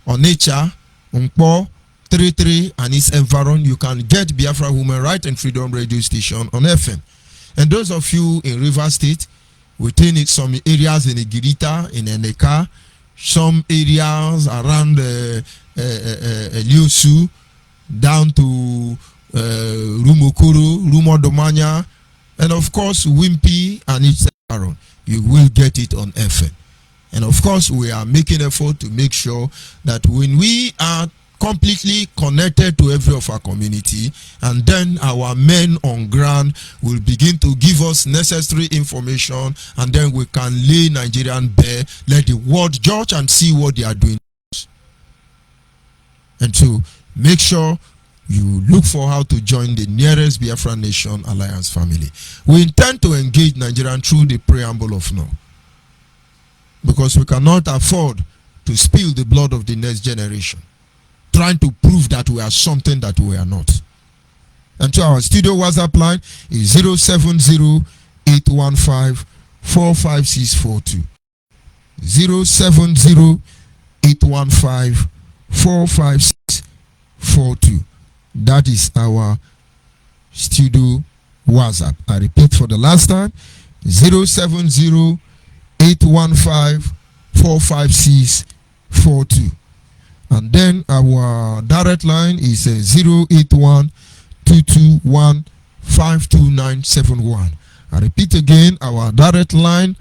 Onitsha, Nkpo, 33 and its environment, you can get Biafra Human Right and Freedom Radio Station on FM. And those of you in River State, within it, some areas in Igirita, in Eneka, some areas around Liusu, down to Rumokoro, Rumodomanya, and of course Wimpy and its environment, you will get it on FM. And of course, we are making effort to make sure that when we are completely connected to every of our community, and then our men on ground will begin to give us necessary information, and then we can lay Nigerian bare, let the world judge and see what they are doing. And so make sure you look for how to join the nearest Biafra Nation Alliance family. We intend to engage Nigerian through the preamble of no, because we cannot afford to spill the blood of the next generation trying to prove that we are something that we are not. And so our studio WhatsApp line is 070-815-45642. 070-815-45642. That is our studio WhatsApp. I repeat for the last time, 070-815-45642. And then our direct line is 081-221-52971. I repeat again, our direct line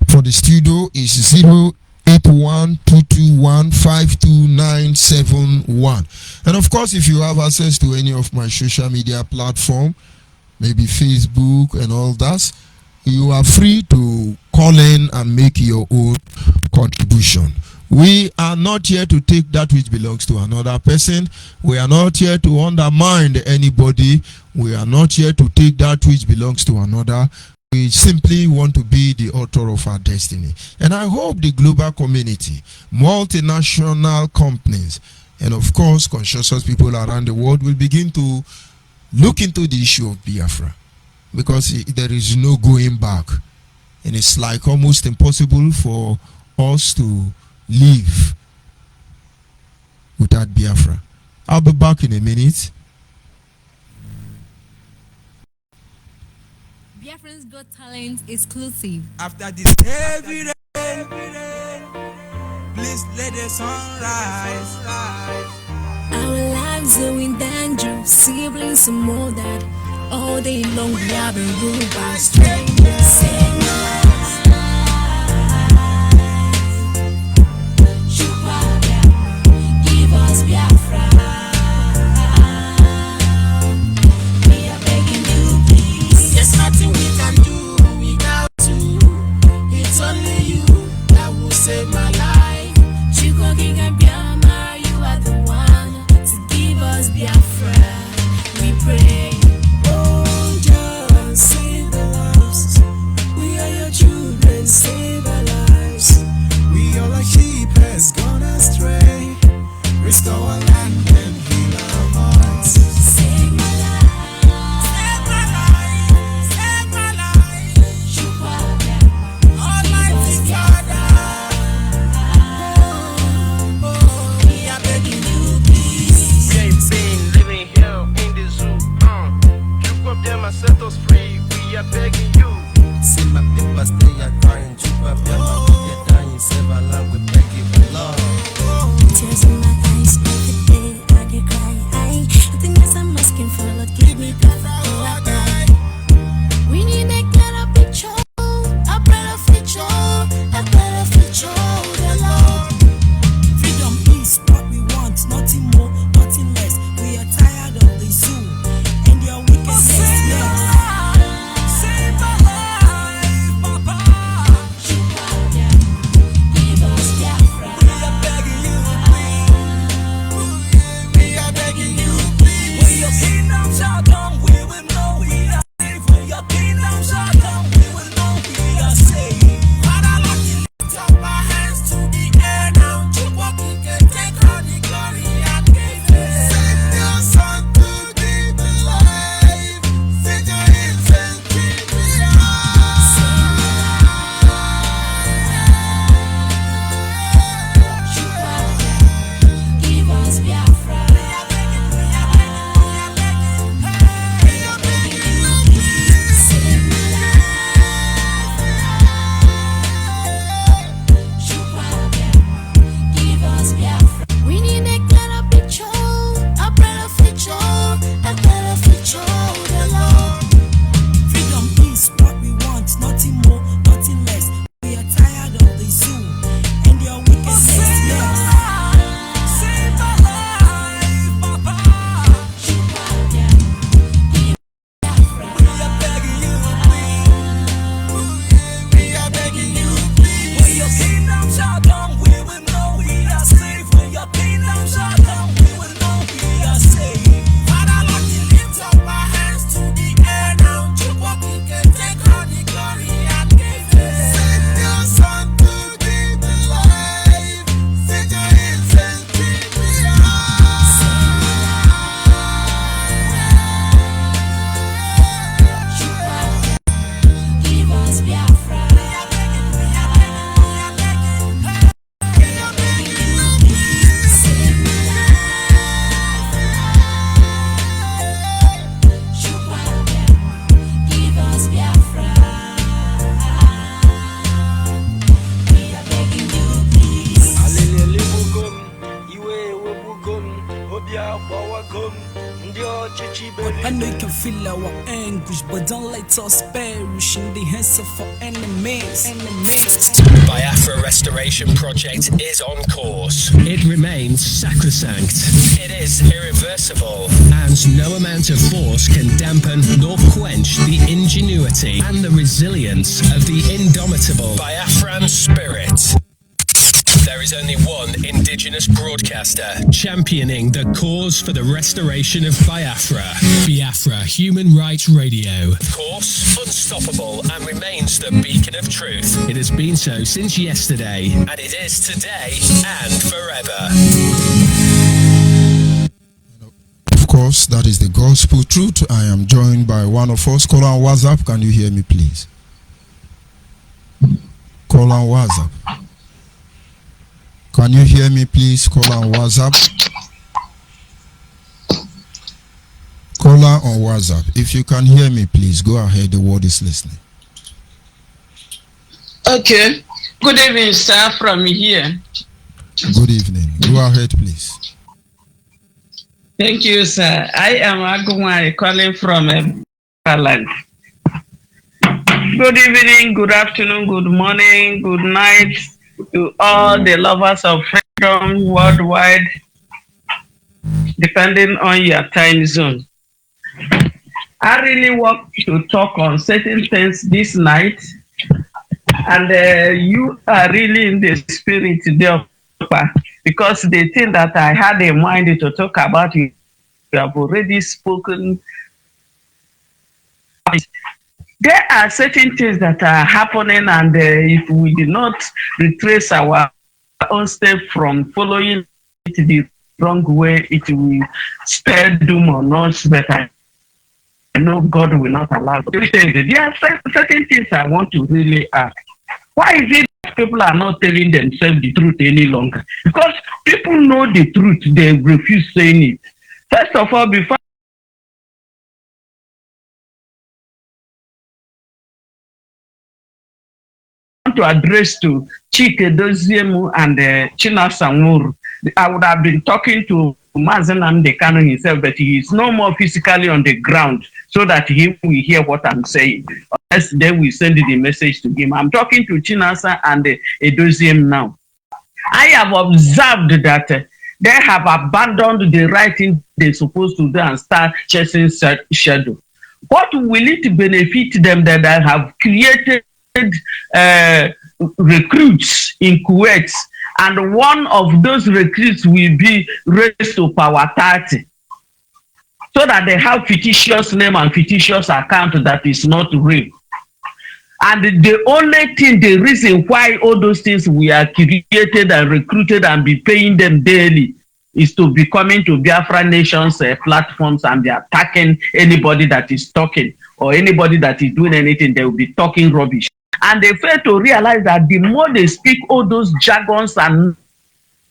for the studio is 081-221-52971. And of course, if you have access to any of my social media platform, maybe Facebook and all that, you are free to call in and make your own contribution. We are not here to take that which belongs to another person. We are not here to undermine anybody. We are not here to take that which belongs to another. We simply want to be the author of our destiny. And I hope the global community, multinational companies, and of course conscious people around the world will begin to look into the issue of Biafra, because there is no going back. And it's like almost impossible for us to live without Biafra. I'll be back in a minute. Biafran's Got Talent exclusive. After this heavy rain, please let the sun rise. Our lives are in danger, siblings and more that all day long we have been ruled by strangers. Give us Biafra. We are begging you, please. There's nothing we can do without you. It's only you that will save my life. Chiko King and Biama, you are the one to give us Biafra. We pray. Oh, just save the lost. We I know you can feel our anguish, but don't let us perish in the hands of our enemies. Biafra Restoration Project is on course. It remains sacrosanct. It is irreversible, and no amount of force can dampen nor quench the ingenuity and the resilience of the indomitable Biafran spirit. There is only one indigenous broadcaster championing the cause for the restoration of Biafra. Biafra Human Rights Radio. Of course, unstoppable and remains the beacon of truth. It has been so since yesterday, and it is today and forever. Of course, that is the gospel truth. I am joined by one of us. Call on WhatsApp. Can you hear me, please? Call on WhatsApp. Can you hear me, please? Call on WhatsApp. Caller on WhatsApp. If you can hear me, please go ahead. The word is listening. Okay. Good evening, sir, from here. Good evening. Go ahead, please. Thank you, sir. I am Agumai calling from Ireland. Good evening, good afternoon, good morning, good night to all the lovers of freedom worldwide, depending on your time zone. I really want to talk on certain things this night, and you are really in the spirit there, because the thing that I had in mind to talk about, you have already spoken. There are certain things that are happening, and if we do not retrace our own step from following it the wrong way, it will spare doom on us. But I know God will not allow. There are certain things I want to really ask. Why is it that people are not telling themselves the truth any longer? Because people know the truth, they refuse saying it. First of all, before to address to Chikedoziemu and Chinasanwuru, I would have been talking to Mazen Amdekano himself, but he is no more physically on the ground so that he will hear what I'm saying. Unless then we send the message to him. I'm talking to Chinasa and Edoziemu now. I have observed that they have abandoned the right thing they're supposed to do and start chasing shadow. What will it benefit them that I have created recruits in Kuwait, and one of those recruits will be raised to power 30, so that they have fictitious name and fictitious account that is not real. And the only thing, the reason why all those things we are created and recruited and be paying them daily is to be coming to Biafra Nation's platforms and be attacking anybody that is talking, or anybody that is doing anything. They will be talking rubbish. And they fail to realize that the more they speak all those jargons and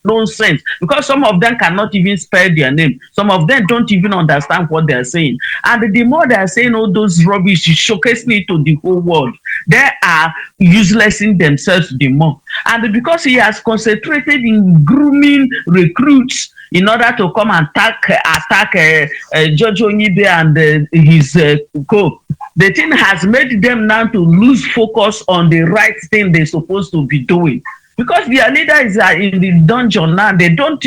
nonsense, because some of them cannot even spell their name, some of them don't even understand what they are saying, and the more they are saying all those rubbish, showcasing it to the whole world, they are useless in themselves the more. And because he has concentrated in grooming recruits in order to come and attack Judge Onyibe and his co, the thing has made them now to lose focus on the right thing they're supposed to be doing. Because their leaders are in the dungeon now, they don't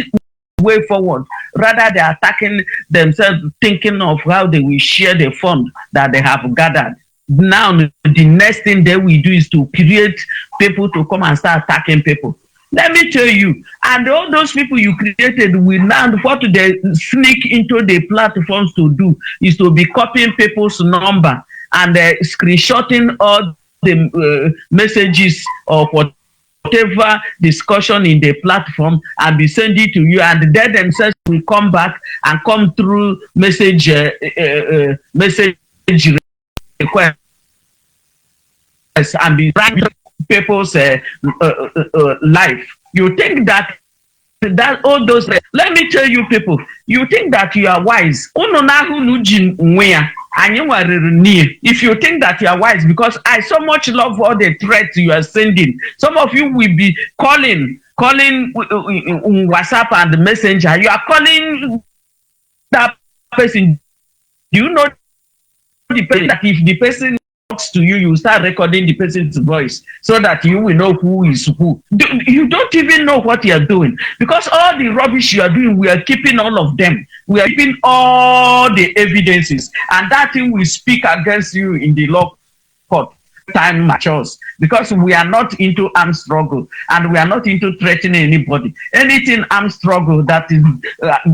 way forward. Rather, they are attacking themselves, thinking of how they will share the fund that they have gathered. Now, the next thing they will do is to create people to come and start attacking people. Let me tell you, and all those people you created will now, what they sneak into the platforms to do is to be copying people's number and screenshotting all the messages or whatever discussion in the platform and be sending to you, and they themselves will come back and come through message requests and be ranking people's life. You think that all those, let me tell you people, you think that you are wise. If you think that you are wise, because I so much love all the threats you are sending. Some of you will be calling WhatsApp and Messenger. You are calling that person, do you know the person that if the person talks to you, you start recording the person's voice so that you will know who is who. You don't even know what you are doing, because all the rubbish you are doing, we are keeping all of them. We are keeping all the evidences, and that thing will speak against you in the law court. Time matures, because we are not into armed struggle, and we are not into threatening anybody. Anything armed struggle that is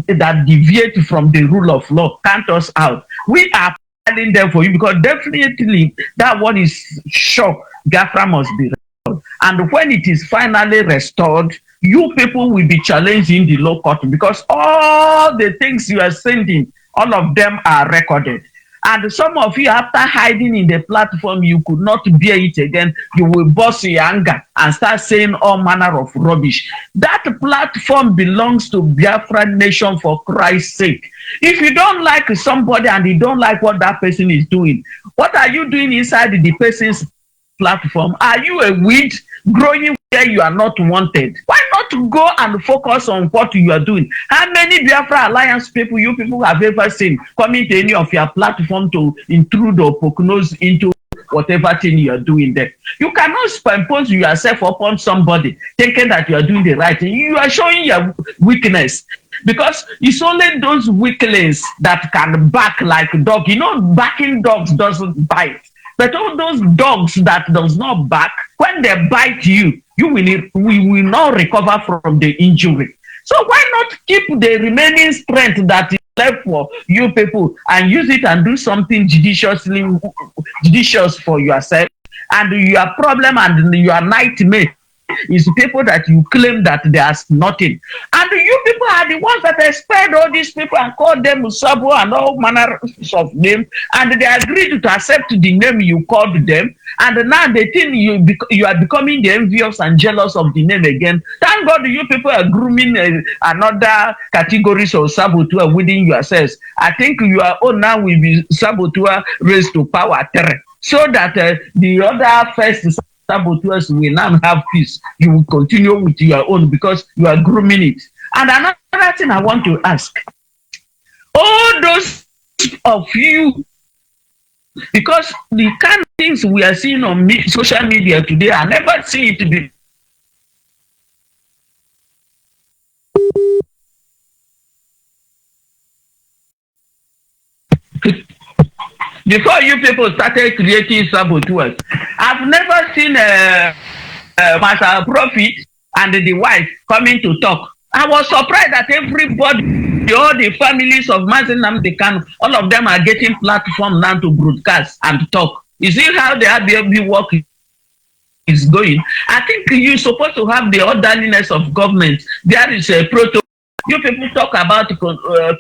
that deviates from the rule of law, count us out. We are telling them for you, because definitely that one is sure Biafra must be restored. And when it is finally restored, you people will be challenged in the law court, because all the things you are sending, all of them are recorded. And some of you, after hiding in the platform, you could not bear it again. You will burst your anger and start saying all manner of rubbish. That platform belongs to Biafra nation, for Christ's sake. If you don't like somebody and you don't like what that person is doing, what are you doing inside the person's platform? Are you a weed growing where you are not wanted? Why not go and focus on what you are doing? How many Biafra Alliance people you people have ever seen coming to any of your platform to intrude or poke nose into whatever thing you are doing there? You cannot impose yourself upon somebody thinking that you are doing the right thing. You are showing your weakness, because it's only those weaklings that can bark like dog. You know, barking dogs doesn't bite. But all those dogs that does not bark, when they bite you, we will not recover from the injury. So why not keep the remaining strength that is left for you people and use it and do something judicious for yourself? And your problem and your nightmare is people that you claim that there's nothing. And you people are the ones that expelled all these people and called them Sabo and all manner of names, and they agreed to accept the name you called them. And now they think you are becoming the envious and jealous of the name again. Thank God you people are grooming another categories of saboteur within yourselves. I think your own now will be saboteur raised to power 3, so that the other first saboteurs will now have peace. You will continue with your own because you are grooming it. And another thing I want to ask, all those of you, because the kind of things we are seeing on social media today, I never see it before. Before you people started creating saboteurs, I've never seen Master Prophet and the wife coming to talk. I was surprised that everybody, all the families of Mazi Nnamdi Kanu, all of them are getting platform now to broadcast and talk. You see how the RBB work is going? I think you're supposed to have the orderliness of government. There is a protocol. You people talk about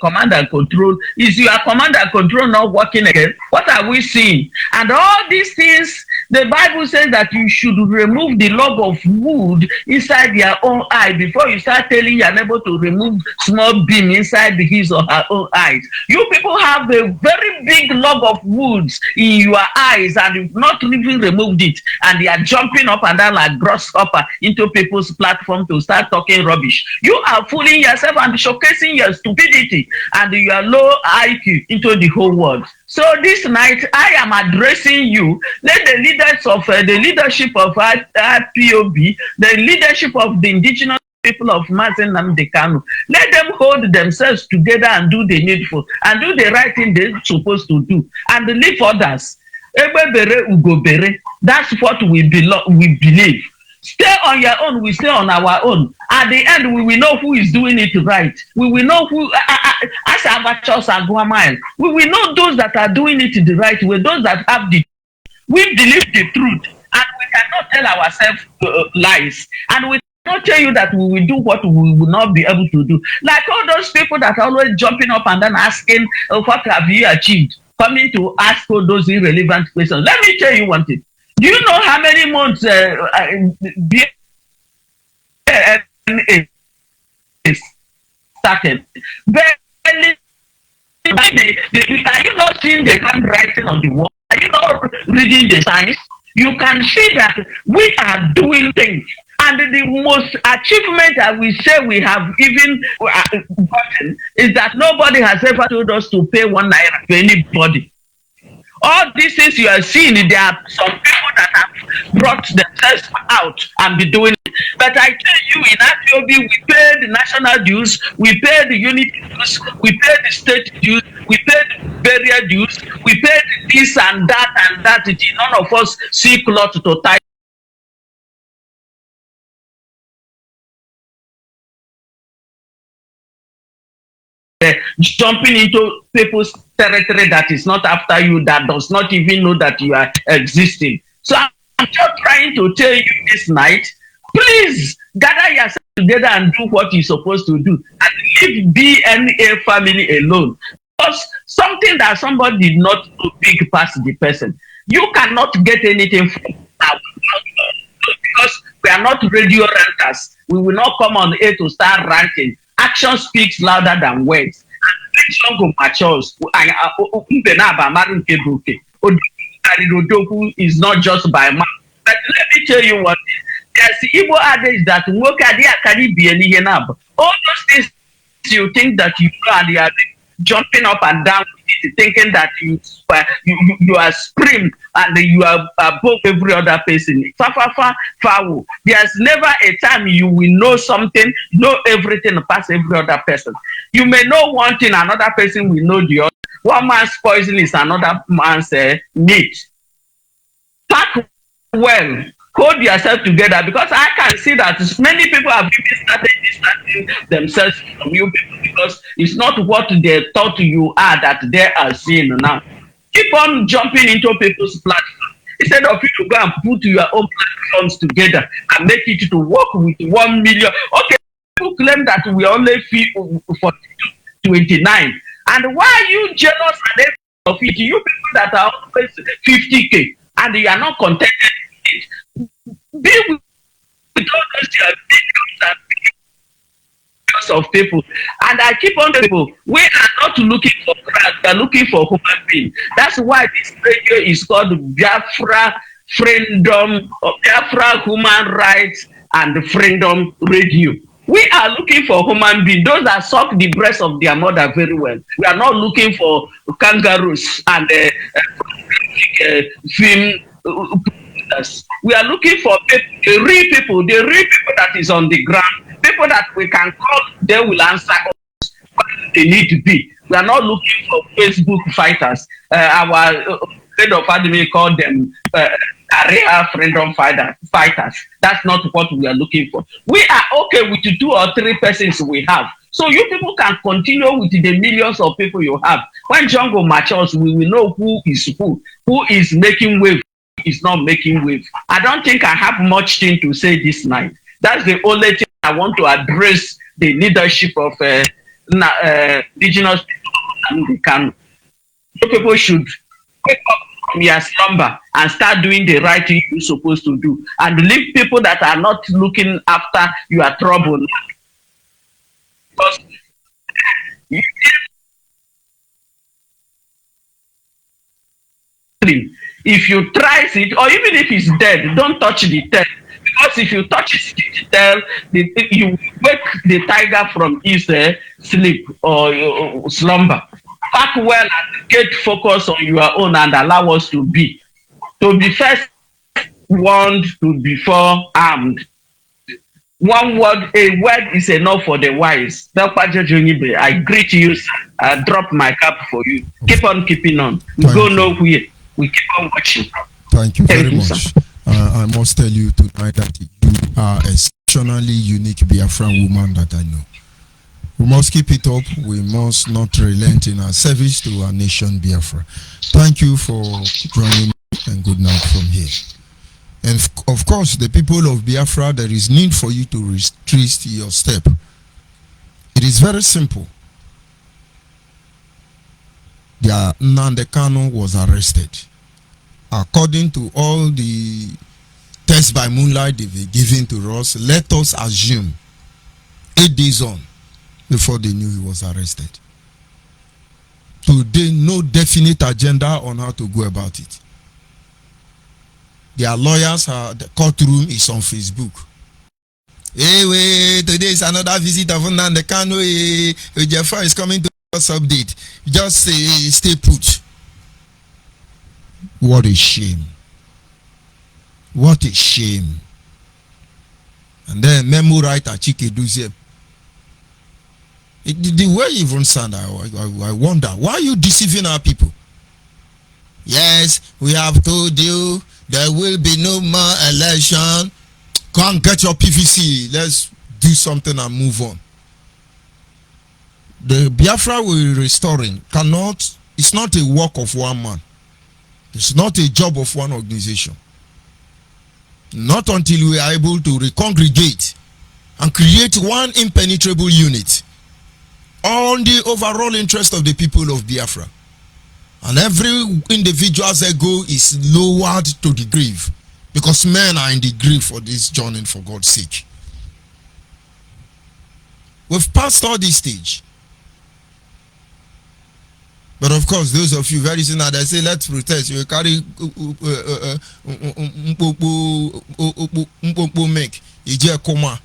command and control. Is your command and control not working again? What are we seeing? And all these things, the Bible says that you should remove the log of wood inside your own eye before you start telling your neighbor to remove small beam inside his or her own eyes. You people have a very big log of woods in your eyes and you've not even removed it, and they are jumping up and down like grasshopper into people's platform to start talking rubbish. You are fooling yourself and showcasing your stupidity and your low IQ into the whole world. So this night, I am addressing you. Let the leaders of the leadership of IPOB, the leadership of the indigenous people of Mazi Nnamdi Kanu, let them hold themselves together and do the needful and do the right thing they're supposed to do and leave others. Ebebere ugobere. That's what we believe. Stay on your own, we stay on our own. At the end, we will know who is doing it right. We will know who, as amateurs are going mile. We will know those that are doing it the right way, those that have the, we believe the truth, and we cannot tell ourselves lies. And we cannot tell you that we will do what we will not be able to do. Like all those people that are always jumping up and then asking, what have you achieved? Coming to ask all those irrelevant questions. Let me tell you one thing. Do you know how many months started? Barely. Are you not seeing the handwriting on the wall? Are you not reading the signs? You can see that we are doing things. And the most achievement I will say we have even gotten is that nobody has ever told us to pay 1 naira to anybody. All these things you are seeing, there are some people that have brought themselves out and be doing it. But I tell you, in IPOB, we pay the national dues, we pay the unity dues, we pay the state dues, we pay the burial dues, we pay this and that and that. None of us see cloth to tie. Jumping into people's territory that is not after you, that does not even know that you are existing. So I'm just trying to tell you this night, please gather yourself together and do what you're supposed to do, and leave BNA family alone. Because something that somebody did not do big past the person, you cannot get anything from that. Because we are not radio ranters. We will not come on air to start ranting. Action speaks louder than words. And matures is not just by mouth. But let me tell you what. There's the Igbo adage that all those things you think that you know, and you are jumping up and down, thinking that you are supreme and you are above every other person. Far. There's never a time you will know something, know everything past every other person. You may know one thing, another person will know the other. One man's poison is another man's meat. Pack well. Hold yourself together, because I can see that many people have even started distancing themselves from you people, because it's not what they thought you are that they are seeing now. Keep on jumping into people's platforms instead of you to go and put your own platforms together and make it to work with 1 million. Okay, people claim that we only fee for 29, and why are you jealous of it? You people that are always 50K and you are not contented with it. Be with all those millions and millions of people, and I keep on telling people, we are not looking for crowd, we are looking for human beings. That's why this radio is called Biafra Freedom, or Biafra Human Rights and Freedom Radio. We are looking for human beings, those that suck the breast of their mother very well. We are not looking for kangaroos and film. We are looking for the real people that is on the ground, people that we can call, they will answer us what they need to be. We are not looking for Facebook fighters. Our head of academy called them area freedom fighters. That's not what we are looking for. We are okay with the 2 or 3 persons we have. So you people can continue with the millions of people you have. When jungle matures, we will know who is making wave, is not making wave. I don't think I have much thing to say this night. That's the only thing I want to address the leadership of indigenous people. You people should wake up from your slumber and start doing the right thing you're supposed to do, and leave people that are not looking after your trouble. Because if you try it, or even if it's dead, don't touch the tail. Because if you touch the tail, you wake the tiger from his sleep or slumber. Pack well and get focused on your own and allow us to be first warned, to be forearmed. One word, a word is enough for the wise. Onyibe, I greet you. I drop my cap for you. Keep on keeping on. We go nowhere. We keep on watching. Thank you very much. I must tell you tonight that you are a exceptionally unique Biafran woman that I know. We must keep it up. We must not relent in our service to our nation, Biafra. Thank you for joining me, and good night from here. And of course, the people of Biafra, there is need for you to retrace your step. It is very simple. Nnamdi Kanu was arrested. According to all the tests by moonlight they were given to us, let us assume 8 days on before they knew he was arrested. Today, no definite agenda on how to go about it. Their lawyers, the courtroom is on Facebook. Hey, wait, today is another visit of Nnamdi Kanu. Biafra is coming to us update. Just stay put. What a shame. What a shame. And then memo writer Chike Duzie. The way you even sound, I wonder, why are you deceiving our people? Yes, we have told you there will be no more election. Go and get your PVC. Let's do something and move on. The Biafra we're restoring cannot, it's not a work of one man. It's not a job of one organization. Not until we are able to recongregate and create one impenetrable unit on the overall interest of the people of Biafra. And every individual's ego is lowered to the grave, because men are in the grave for this journey, for God's sake. We've passed all this stage. But of course, those of you very soon they say, let's protest. You carry make koma.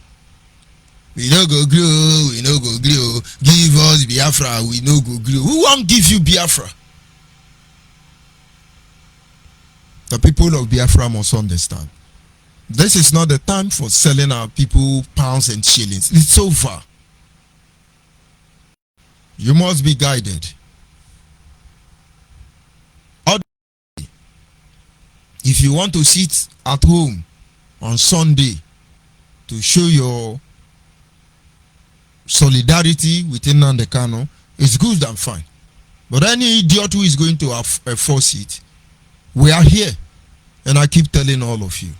We no go grow, we no go grow. Give us Biafra, we no go grow. Who won't give you Biafra? The people of Biafra must understand. This is not the time for selling our people pounds and shillings. It's over. You must be guided. If you want to sit at home on Sunday to show your solidarity with Nnamdi Kanu, it's good and fine. But any idiot who is going to force it, we are here. And I keep telling all of you,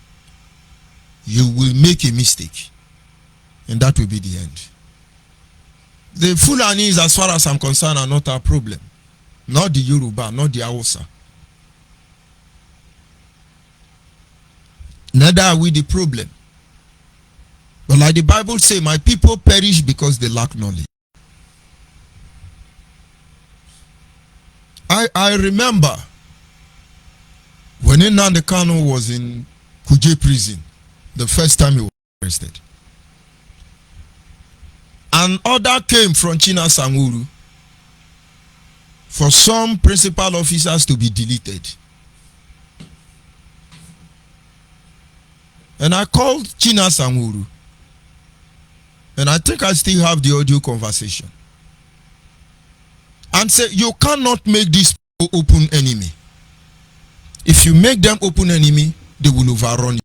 you will make a mistake. And that will be the end. The Fulanis, as far as I'm concerned, are not our problem. Not the Yoruba, not the Hausa. Neither are we the problem. But like the Bible says, my people perish because they lack knowledge. I remember when Nnamdi Kanu was in Kuje prison, the first time he was arrested. An order came from China Sanguru for some principal officers to be deleted. And I called China Sanguru. And I think I still have the audio conversation. And say, you cannot make this open enemy. If you make them open enemy, they will overrun you.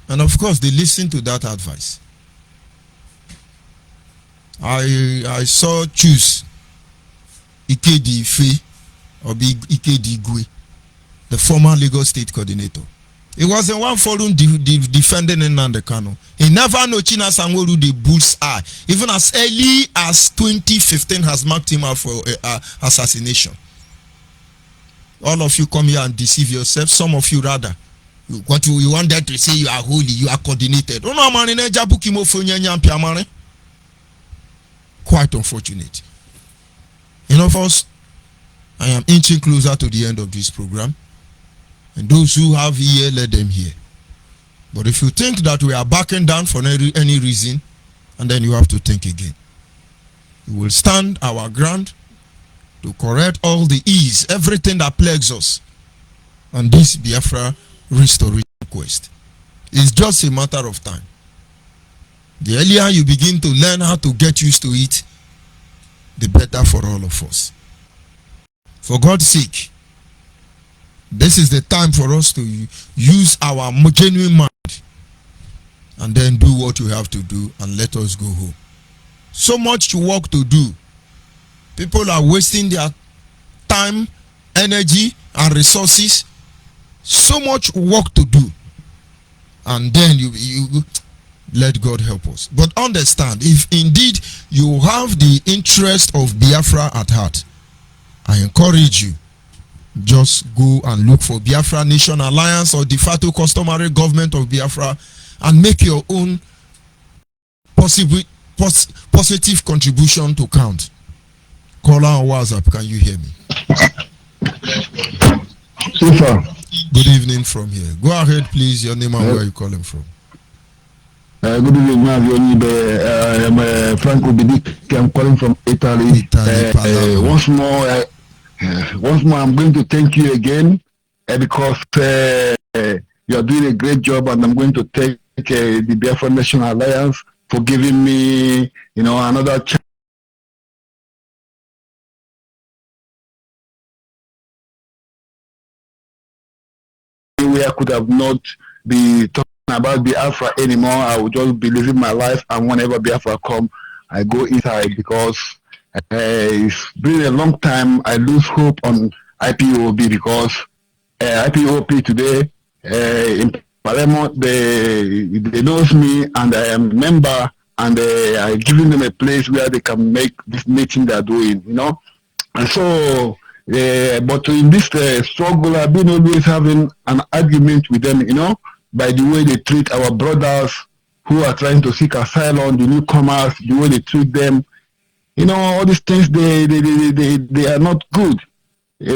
And of course, they listened to that advice. I saw choose Ikedi Ife or Ikedi Igwe, the former Lagos State coordinator. He was in one forum defending Nnamdi Kanu. He never know China Sanguru the bull's eye. Even as early as 2015 has marked him out for assassination. All of you come here and deceive yourself. Some of you rather. You want them to say you are holy, you are coordinated. Quite unfortunate. Enough of us, I am inching closer to the end of this program. And those who have ear, let them hear. But if you think that we are backing down for any reason, and then you have to think again. We will stand our ground to correct all the ease, everything that plagues us on this Biafra restoration quest. It's just a matter of time. The earlier you begin to learn how to get used to it, the better for all of us. For God's sake, this is the time for us to use our genuine mind and then do what you have to do and let us go home. So much work to do. People are wasting their time, energy, and resources. So much work to do. And then you let God help us. But understand, if indeed you have the interest of Biafra at heart, I encourage you, just go and look for Biafra Nation Alliance or de facto customary government of Biafra and make your own positive contribution to count. Caller on WhatsApp, can you hear me? Super. Good evening from here. Go ahead, please. Your name and where you calling from. Good evening, Onyibe. I'm Franco Bidik. I'm calling from Italy. Once more, I'm going to thank you again because you are doing a great job, and I'm going to thank the Biafra National Alliance for giving me, another chance. Where I could have not be talking about Biafra anymore. I would just be living my life, and whenever Biafra come, I go inside because it's been a long time. I lose hope on IPOB because IPOB today in Palermo, they knows me, and I am a member, and I giving them a place where they can make this meeting they're doing, and so. But in this struggle, I've been always having an argument with them, by the way they treat our brothers who are trying to seek asylum, the newcomers, the way they treat them. All these things, they are not good.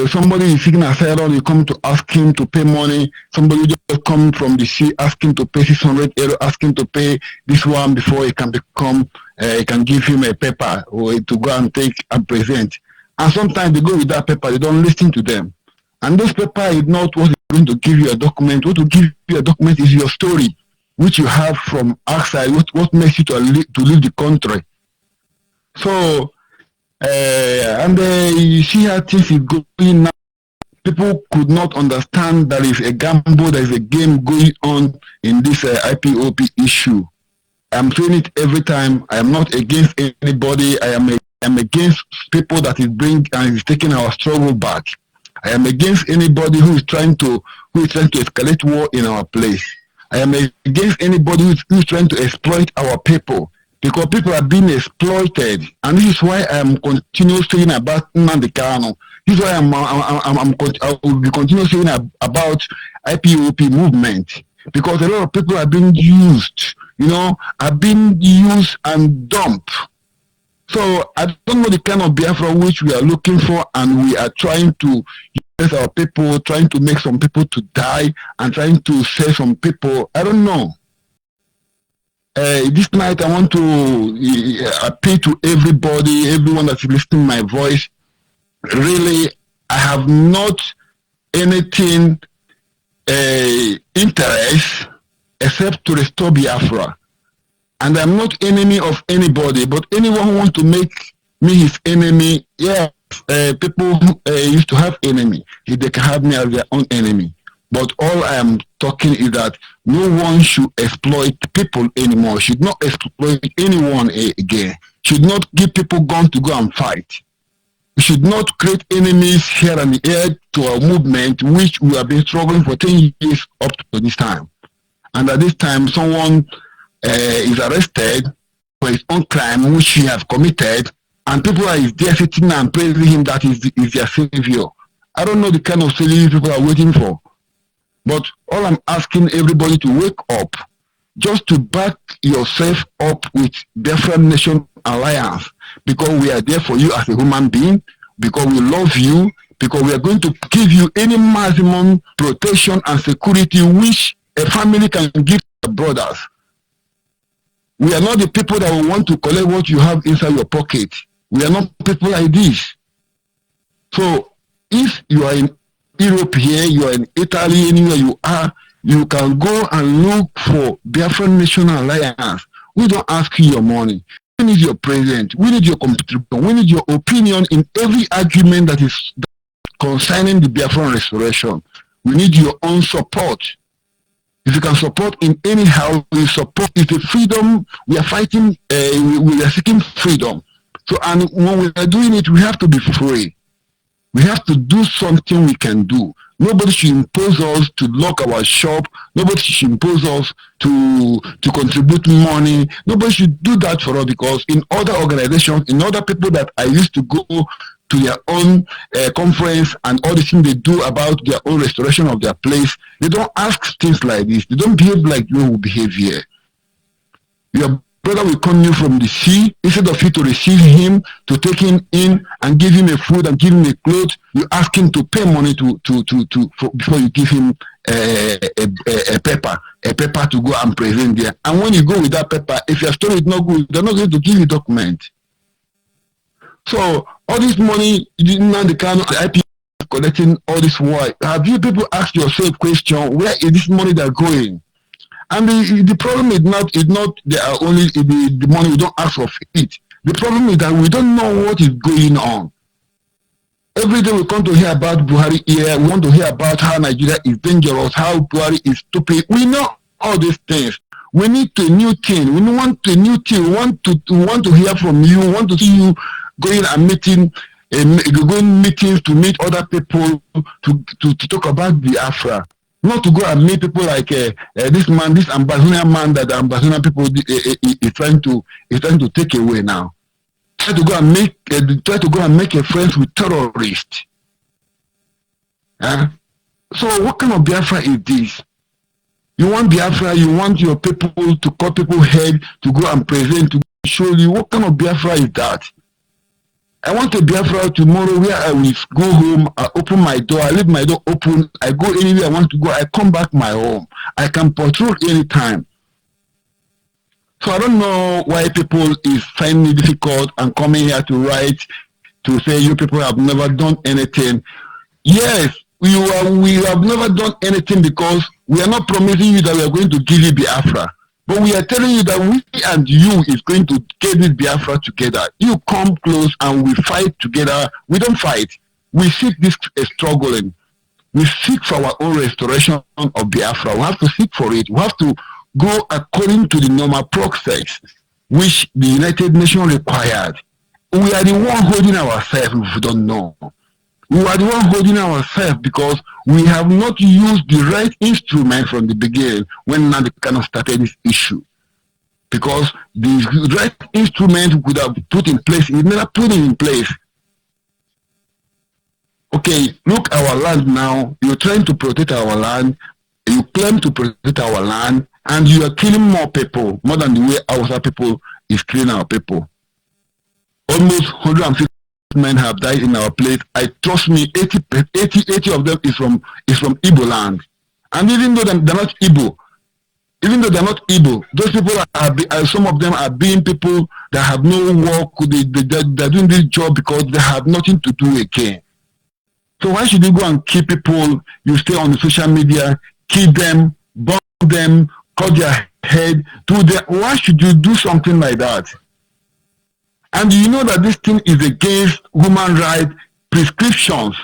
Somebody is seeking asylum, you come to ask him to pay money. Somebody just come from the sea, ask him to pay 600 euro, ask him to pay this one before he can he can give him a paper or to go and take and present. And sometimes they go with that paper, they don't listen to them. And this paper is not what is going to give you a document. What will give you a document is your story, which you have from outside, what makes you to leave the country. So, you see how things is going now. People could not understand there is a gamble, there is a game going on in this IPOP issue. I'm saying it every time. I am not against anybody. I am against people that is taking our struggle back. I am against anybody who is trying to escalate war in our place. I am against anybody who is trying to exploit our people, because people are being exploited, and this is why I am continuously saying about Nnamdi Kanu. This is why I will be continuously saying about IPOP movement, because a lot of people are being used, are being used and dumped. So I don't know the kind of Biafra which we are looking for, and we are trying to use our people, trying to make some people to die, and trying to save some people. I don't know. This night I want to appeal to everyone that's listening to my voice. Really, I have not anything interest except to restore Biafra. And I'm not enemy of anybody, but anyone who wants to make me his enemy, yes, people used to have enemy. They can have me as their own enemy. But all I am talking is that no one should exploit people anymore, should not exploit anyone again, should not give people guns to go and fight. We should not create enemies here and here to our movement, which we have been struggling for 10 years up to this time. And at this time, someone is arrested for his own crime which he has committed, and people are there sitting and praising him that is their savior. I don't know the kind of savior people are waiting for, but all I'm asking everybody to wake up, just to back yourself up with Biafra Nation Alliance, because we are there for you as a human being, because we love you, because we are going to give you any maximum protection and security which a family can give their brothers. We are not the people that will want to collect what you have inside your pocket. We are not people like this. So if you are in Europe here, you are in Italy, anywhere you are, you can go and look for Biafra National Alliance. We don't ask you your money. We need your presence. We need your contribution. We need your opinion in every argument that is concerning the Biafran restoration. We need your own support. If you can support in anyhow, we support. It's a freedom. We are fighting. We are seeking freedom. So, and when we are doing it, we have to be free. We have to do something we can do. Nobody should impose us to lock our shop. Nobody should impose us to contribute money. Nobody should do that for us, because in other organizations, in other people that I used to go to their own conference and all the things they do about their own restoration of their place, they don't ask things like this. They don't behave like you behave here. You are brother will come you from the sea. Instead of you to receive him, to take him in and give him a food and give him a clothes, you ask him to pay money before you give him a paper to go and present there. And when you go with that paper, if your story is not good, they're not going to give you document. So all this money, now the kind of IP collecting all this work. Have you people asked yourself question, where is this money that's going? And the problem is not there are only the money, we don't ask of it. The problem is that we don't know what is going on. Every day we come to hear about Buhari here, we want to hear about how Nigeria is dangerous, how Buhari is stupid. We know all these things. We need a new thing. We want a new thing. We want to hear from you. We want to see you going and going meetings to meet other people to talk about Biafra. Not to go and meet people like this Ambazonian man that the Ambazonian people is trying to take away now. Try to go and make a friends with terrorists. So what kind of Biafra is this? You want Biafra? You want your people to cut people's head to go and present to show you what kind of Biafra is that? I want a Biafra tomorrow where I will go home, I open my door, I leave my door open, I go anywhere I want to go, I come back my home. I can patrol anytime. So I don't know why people is finding it difficult and coming here to write, to say you people have never done anything. Yes, we have never done anything because we are not promising you that we are going to give you Biafra. But we are telling you that we and you is going to get this Biafra together. You come close and we fight together. We don't fight. We seek this struggling. We seek for our own restoration of Biafra. We have to seek for it. We have to go according to the normal process which the United Nations required. We are the one holding ourselves if we don't know. We are the one holding ourselves because we have not used the right instrument from the beginning when Nnamdi Kanu started this issue. Because the right instrument we could have put in place, he never put it in place. Okay, look our land now. You're trying to protect our land. You claim to protect our land, and you are killing more people, more than the way our people is killing our people. Almost 150 men have died in our place. I trust me, 80 of them is from Igbo land. And even though they're not Igbo, those people are some of them are being people that have no work. They're doing this job because they have nothing to do again. So why should you go and kill people? You stay on the social media, kill them, burn them, cut their head. Why should you do something like that? And you know that this thing is against human rights prescriptions.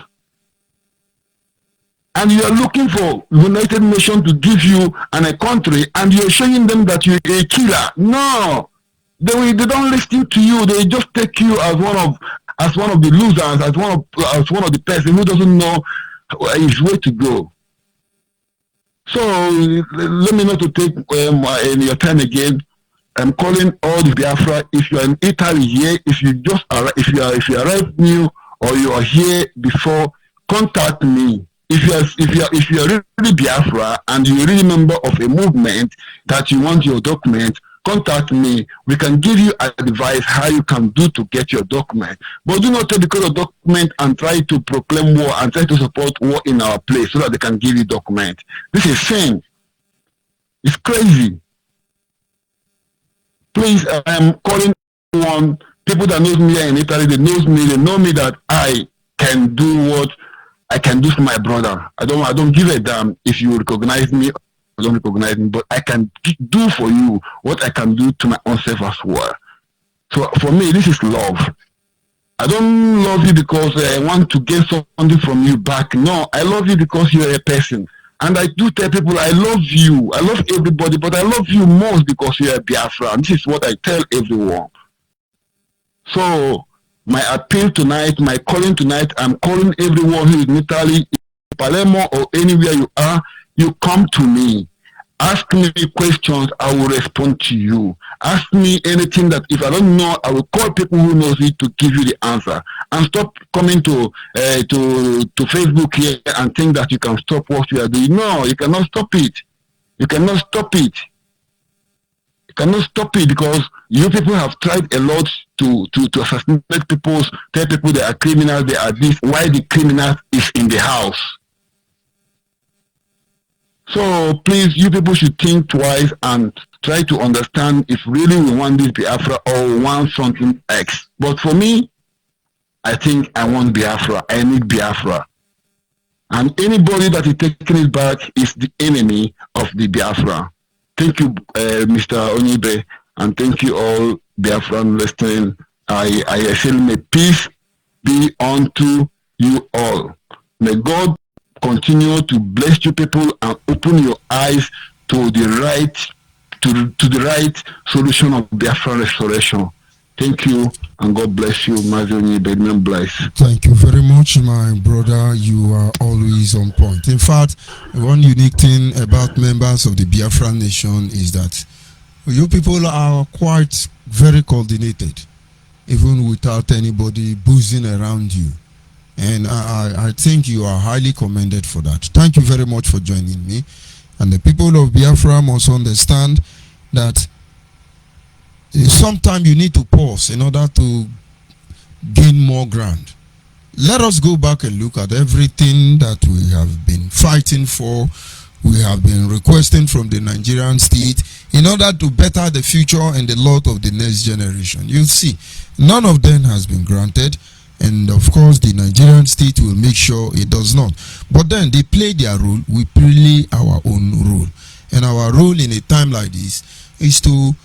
And you are looking for United Nations to give you a country, and you're showing them that you're a killer. No, they don't listen to you. They just take you as one of the losers, as one of the person who doesn't know his way to go. So let me not to take your time again. I'm calling all the Biafra. If you are in Italy here, if you arrive new or you are here before, contact me. If you are really Biafra and you're really member of a movement that you want your document, contact me. We can give you advice how you can do to get your document. But do not take the kind of document and try to proclaim war and try to support war in our place so that they can give you document. This is sin. It's crazy. Please, I am calling on people that knows me in Italy. They know me that I can do what I can do for my brother. I don't give a damn if you recognize me or don't recognize me, but I can do for you what I can do to my own self as well. So for me, this is love. I don't love you because I want to get something from you back. No, I love you because you're a person. And I do tell people I love you. I love everybody, but I love you most because you're a Biafra. And this is what I tell everyone. So my appeal tonight, my calling tonight, I'm calling everyone who is in Italy, Palermo, or anywhere you are. You come to me. Ask me questions, I will respond to you. Ask me anything that if I don't know, I will call people who knows it to give you the answer. And stop coming to Facebook here and think that you can stop what you are doing. No, you cannot stop it. You cannot stop it. cannot stop it because you people have tried a lot to assassinate people, tell people they are criminals, they are this. Why the criminal is in the house? So please, you people should think twice and try to understand if really we want this Biafra or we want something X. But for me, I think I want Biafra. I need Biafra. And anybody that is taking it back is the enemy of the Biafra. Thank you, Mr. Onyibe, and thank you all Biafran listening. I say may peace be unto you all. May God continue to bless you people and open your eyes to the right to the right solution of Biafran restoration. Thank you, and God bless you, Mazoni Bedman bless. Thank you very much, my brother. You are always on point. In fact, one unique thing about members of the Biafran nation is that you people are quite very coordinated, even without anybody boozing around you. And I think you are highly commended for that. Thank you very much for joining me. And the people of Biafra must understand that sometimes you need to pause in order to gain more ground. Let us go back and look at everything that we have been fighting for, we have been requesting from the Nigerian state in order to better the future and the lot of the next generation. You see, none of them has been granted, and of course the Nigerian state will make sure it does not. But then they play their role, we play our own role. And our role in a time like this is to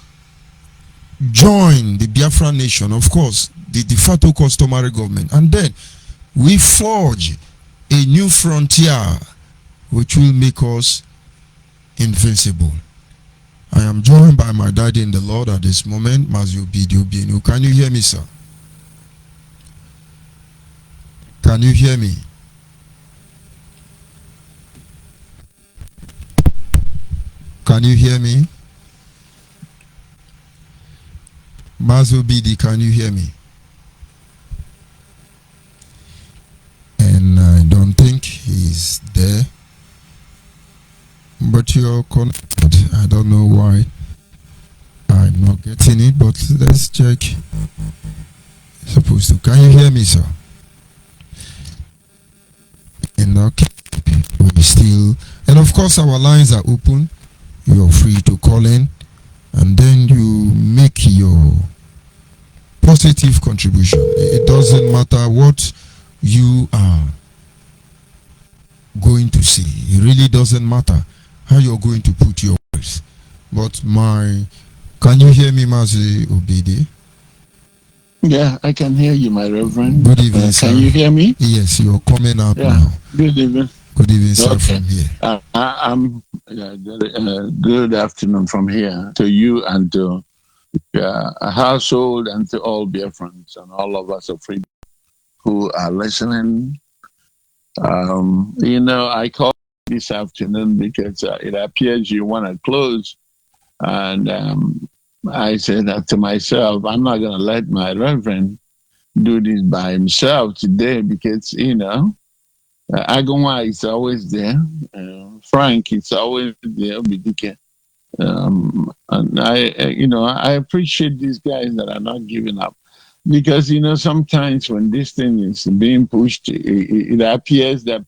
join the Biafra nation, of course, the de facto customary government, and then we forge a new frontier which will make us invincible. I am joined by my daddy in the Lord at this moment, Mazio Bidio Bienu. Can you hear me, sir? Can you hear me? Can you hear me? Mazu Bidi, can you hear me? And I don't think he's there. But you're connected. I don't know why I'm not getting it, but let's check. Supposed to. Can you hear me, sir? And okay, we still, and of course our lines are open. You're free to call in, and then you make your positive contribution. It doesn't matter what you are going to say. It really doesn't matter how you're going to put your words. But can you hear me, Mazi Obede? Yeah, I can hear you, my Reverend. Good evening, sir. Can you hear me? Yes, you're coming up now. Good evening. Good evening, sir, Okay. from here. I'm good afternoon from here to you and to a household and to all Biafrans and all of us of freedom who are listening. I called this afternoon because it appears you want to close, and I said that to myself, I'm not going to let my Reverend do this by himself today because, Agoma is always there. Frank is always there. And I appreciate these guys that are not giving up because, sometimes when this thing is being pushed, it appears that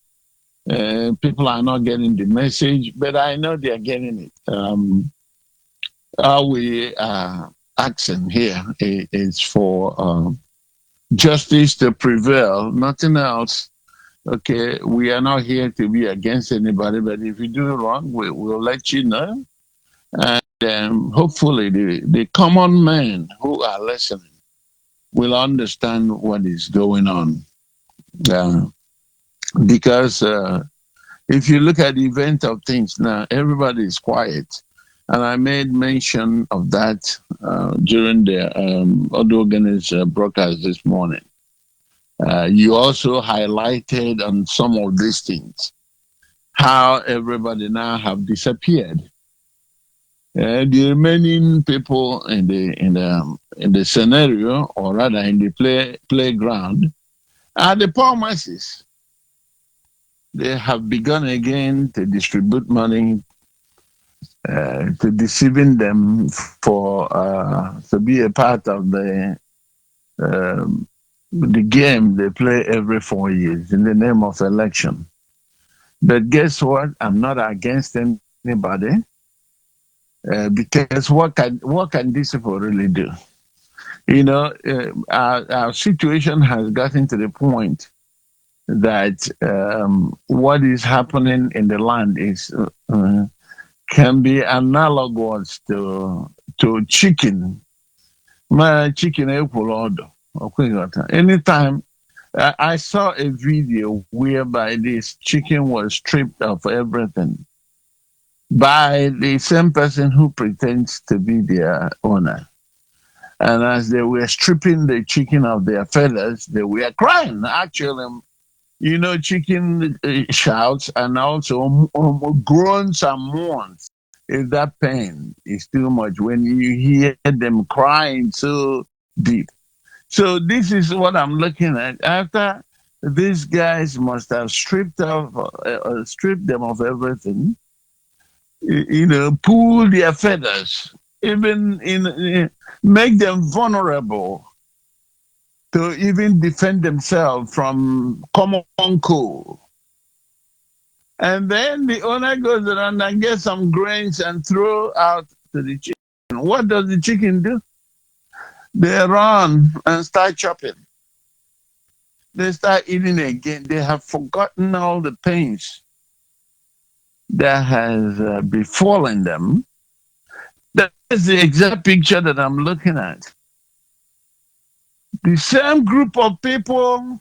people are not getting the message, but I know they are getting it. All we are asking here is for justice to prevail, nothing else. Okay, we are not here to be against anybody, but if you do wrong, we'll let you know. And hopefully the common men who are listening will understand what is going on. Because if you look at the event of things now, everybody is quiet. And I made mention of that during the other organized broadcast this morning. You also highlighted on some of these things, how everybody now have disappeared. The remaining people in the scenario, or rather in the playground, are the poor masses. They have begun again to distribute money to deceiving them for to be a part of the game they play every 4 years in the name of election. But guess what? I'm not against anybody because what can these people really do? You know, our situation has gotten to the point that what is happening in the land is can be analogous to chicken. My chicken anytime I saw a video whereby this chicken was stripped of everything by the same person who pretends to be their owner. And as they were stripping the chicken of their feathers, they were crying. Actually, you know, chicken shouts and also groans and mourns. If that pain is too much when you hear them crying so deep. So this is what I'm looking at. After these guys must have stripped them of everything, you know, pull their feathers, even make them vulnerable to even defend themselves from common cold. And then the owner goes around and gets some grains and throw out to the chicken. What does the chicken do? They run and start chopping. They start eating again. They have forgotten all the pains that has befallen them. That is the exact picture that I'm looking at. The same group of people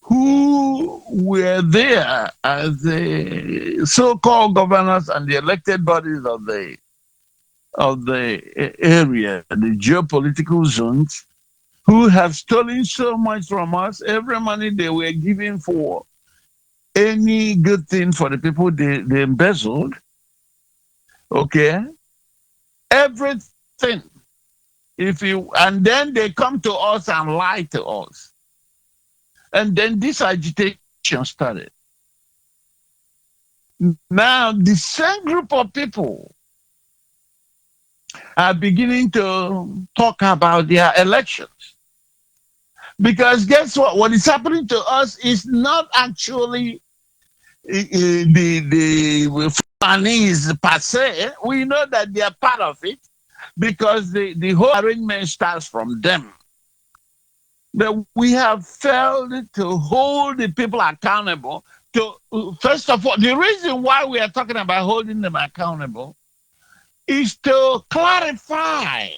who were there as the so-called governors and the elected bodies of the area, the geopolitical zones, who have stolen so much from us, every money they were giving for any good thing for the people they embezzled, okay? Everything. And then they come to us and lie to us. And then this agitation started. Now, the same group of people are beginning to talk about their elections. Because guess what? What is happening to us is not actually the Fulanese per se. We know that they are part of it because the whole arrangement starts from them. But we have failed to hold the people accountable. First of all, the reason why we are talking about holding them accountable is to clarify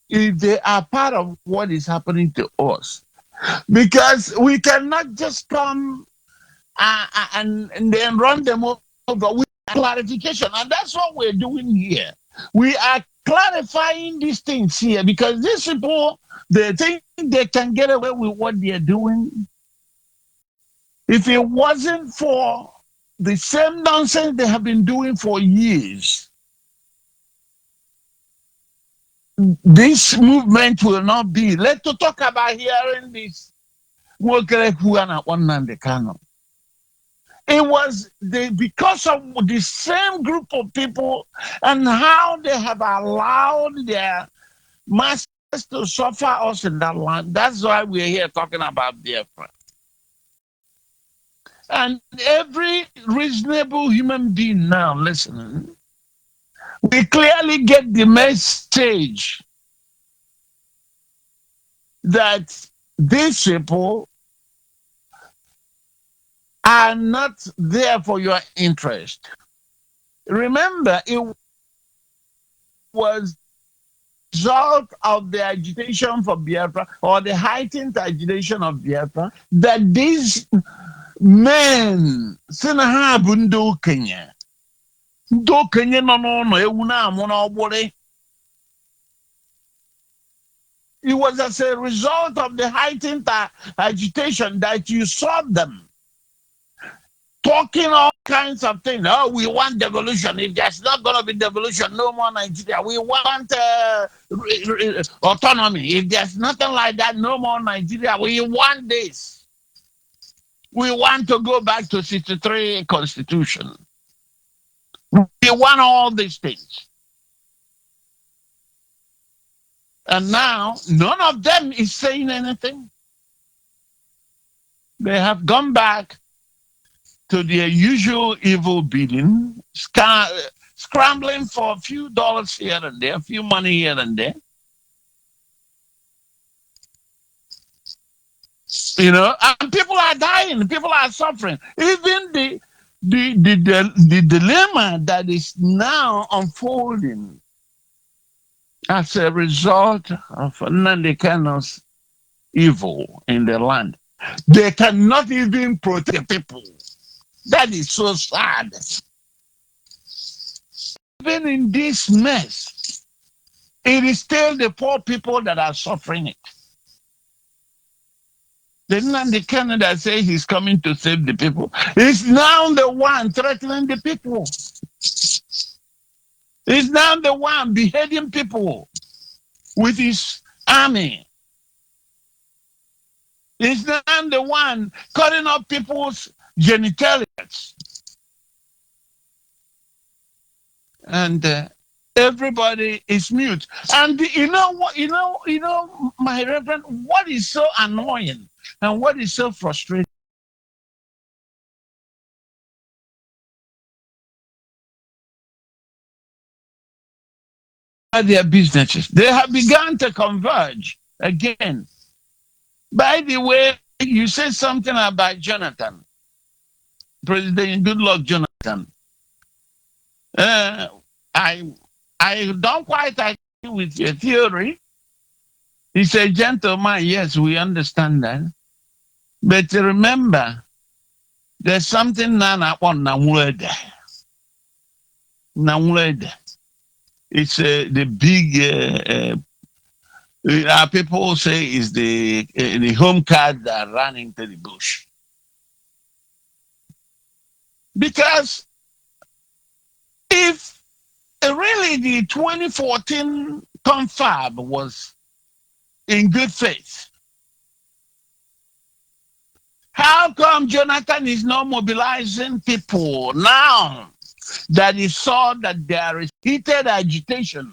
if they are part of what is happening to us. Because we cannot just come and then run them over with clarification. And that's what we're doing here. We are clarifying these things here because these people, they think they can get away with what they're doing. If it wasn't for the same nonsense they have been doing for years, this movement will not be. Let's talk about hearing this. It was because of the same group of people and how they have allowed their masters to suffer us in that land. That's why we're here talking about Biafra. And every reasonable human being now listening, we clearly get the message that these people are not there for your interest. Remember, it was the result of the agitation for Biafra or the heightened agitation of Biafra that these men, it was as a result of the heightened agitation that you saw them talking all kinds of things. Oh, we want devolution. If there's not going to be devolution, no more Nigeria. We want autonomy. If there's nothing like that, no more Nigeria. We want this. We want to go back to 63 constitution. We want all these things. And now, none of them is saying anything. They have gone back to their usual evil bidding, scrambling for a few dollars here and there, a few money here and there. You know, and people are dying, people are suffering. Even the dilemma that is now unfolding as a result of Nandekano's evil in the land. They cannot even protect people. That is so sad. Even in this mess, it is still the poor people that are suffering it. The Nandekano that say he's coming to save the people is now the one threatening the people. He's now the one beheading people with his army. He's now the one cutting up people's genitalia. And everybody is mute. And you know what? You know, my reverend, what is so annoying and what is so frustrating? Their businesses. They have begun to converge again. By the way, you said something about Jonathan, President Goodluck Jonathan. I don't quite agree with your theory. He's a gentleman, yes, we understand that. But remember, there's something now on Namwed. It's the big, people say is the home card that ran into the bush. Because if really the 2014 confab was in good faith, how come Jonathan is not mobilizing people now that he saw that there is heated agitation,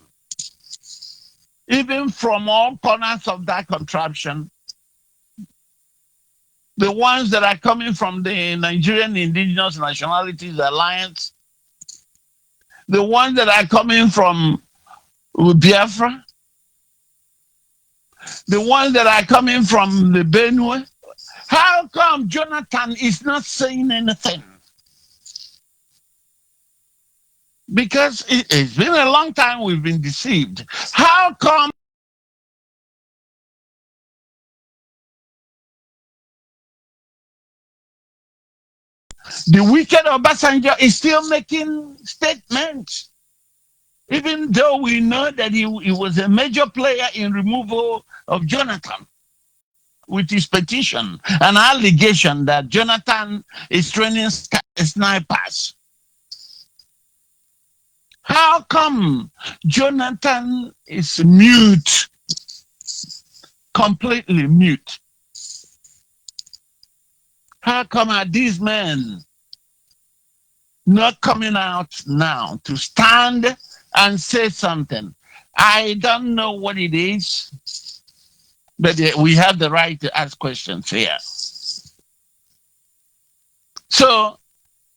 even from all corners of that contraption? The ones that are coming from the Nigerian Indigenous Nationalities Alliance, the ones that are coming from Biafra, the ones that are coming from the Benue. How come Jonathan is not saying anything? Because it's been a long time we've been deceived. How come the wicked Obasanjo is still making statements, even though we know that he was a major player in removal of Jonathan with his petition, an allegation that Jonathan is training snipers? How come Jonathan is mute, completely mute? How come are these men not coming out now to stand and say something? I don't know what it is, but we have the right to ask questions here. So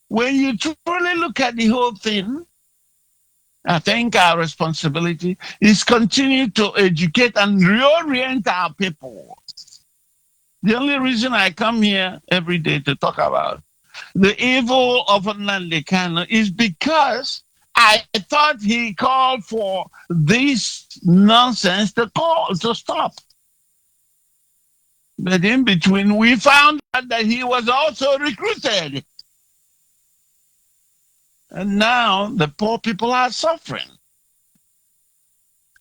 when you truly look at the whole thing, I think our responsibility is continue to educate and reorient our people. The only reason I come here every day to talk about the evil of Nandekano is because I thought he called for this nonsense to stop. But in between, we found out that he was also recruited. And now the poor people are suffering.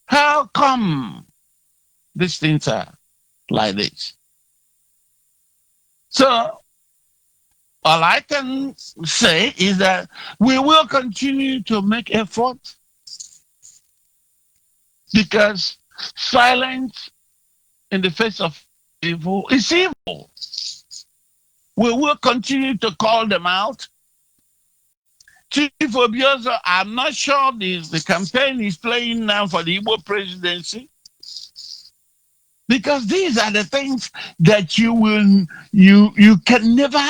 How come these things are like this? So all I can say is that we will continue to make effort, because silence in the face of evil is evil. We will continue to call them out. Chief Obiozo, I'm not sure the campaign is playing now for the Igbo presidency, because these are the things that you can never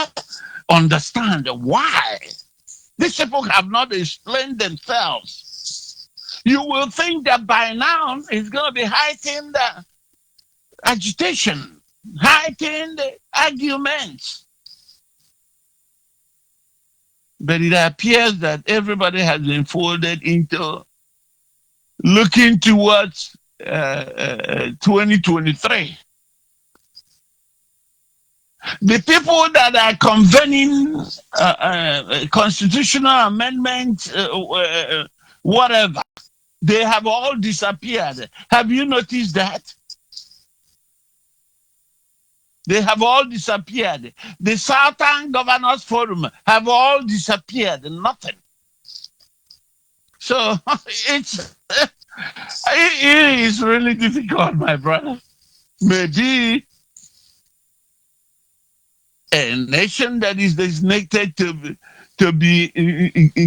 understand why. These people have not explained themselves. You will think that by now it's going to be heightened agitation, heightened arguments. But it appears that everybody has been folded into looking towards 2023. The people that are convening constitutional amendments, whatever, they have all disappeared. Have you noticed that? They have all disappeared. The Southern Governors Forum have all disappeared. Nothing. So it is really difficult, my brother. Maybe a nation that is designated to be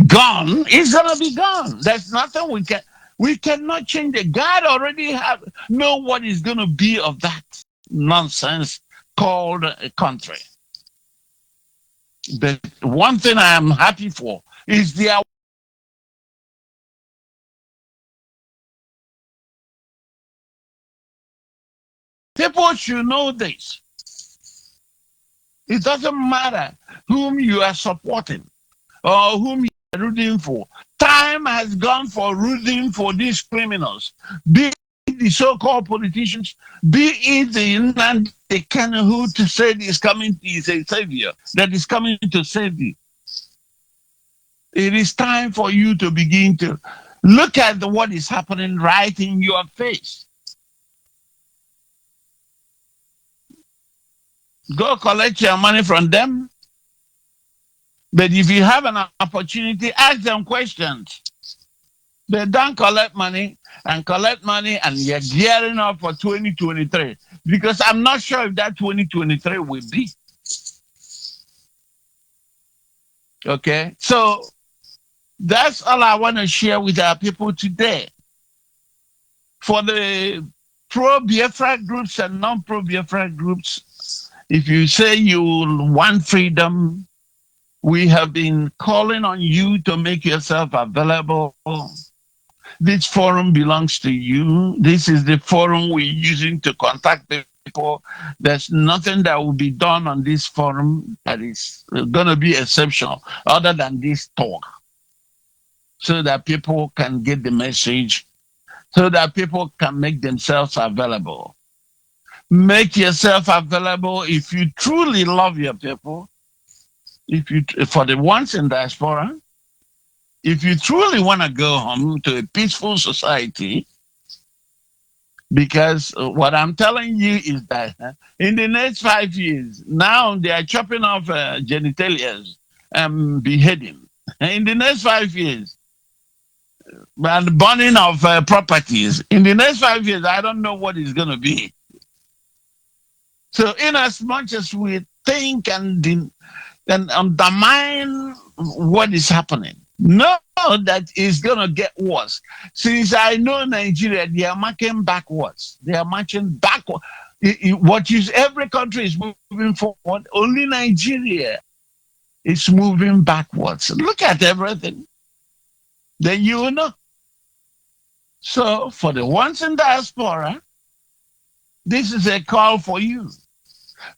gone is gonna be gone. There's nothing we cannot change it. God already know what is gonna be of that nonsense called a country. But one thing I am happy for is the people should know this. It doesn't matter whom you are supporting or whom you are rooting for. Time has gone for rooting for these criminals. Be it the so-called politicians, be it the Nnamdi Kanu who to say is coming is a savior that is coming to save you. It is time for you to begin to look at what is happening right in your face. Go collect your money from them. But if you have an opportunity, ask them questions. They don't collect money and you're gearing up for 2023. Because I'm not sure if that 2023 will be. Okay? So that's all I want to share with our people today. For the pro-Biafra groups and non-pro-Biafra groups, if you say you want freedom, we have been calling on you to make yourself available. This forum belongs to you. This is the forum we're using to contact people. There's nothing that will be done on this forum that is going to be exceptional other than this talk, so that people can get the message, so that people can make themselves available. Make yourself available if you truly love your people. For the ones in diaspora, if you truly want to go home to a peaceful society, because what I'm telling you is that in the next 5 years, now they are chopping off genitalia and beheading. In the next 5 years, and burning of properties. In the next 5 years, I don't know what it's going to be. So in as much as we think and undermine what is happening, know that it's going to get worse. Since I know Nigeria, they are marching backwards. They are marching backward. Every country is moving forward. Only Nigeria is moving backwards. Look at everything. Then you will know. So for the ones in diaspora, this is a call for you.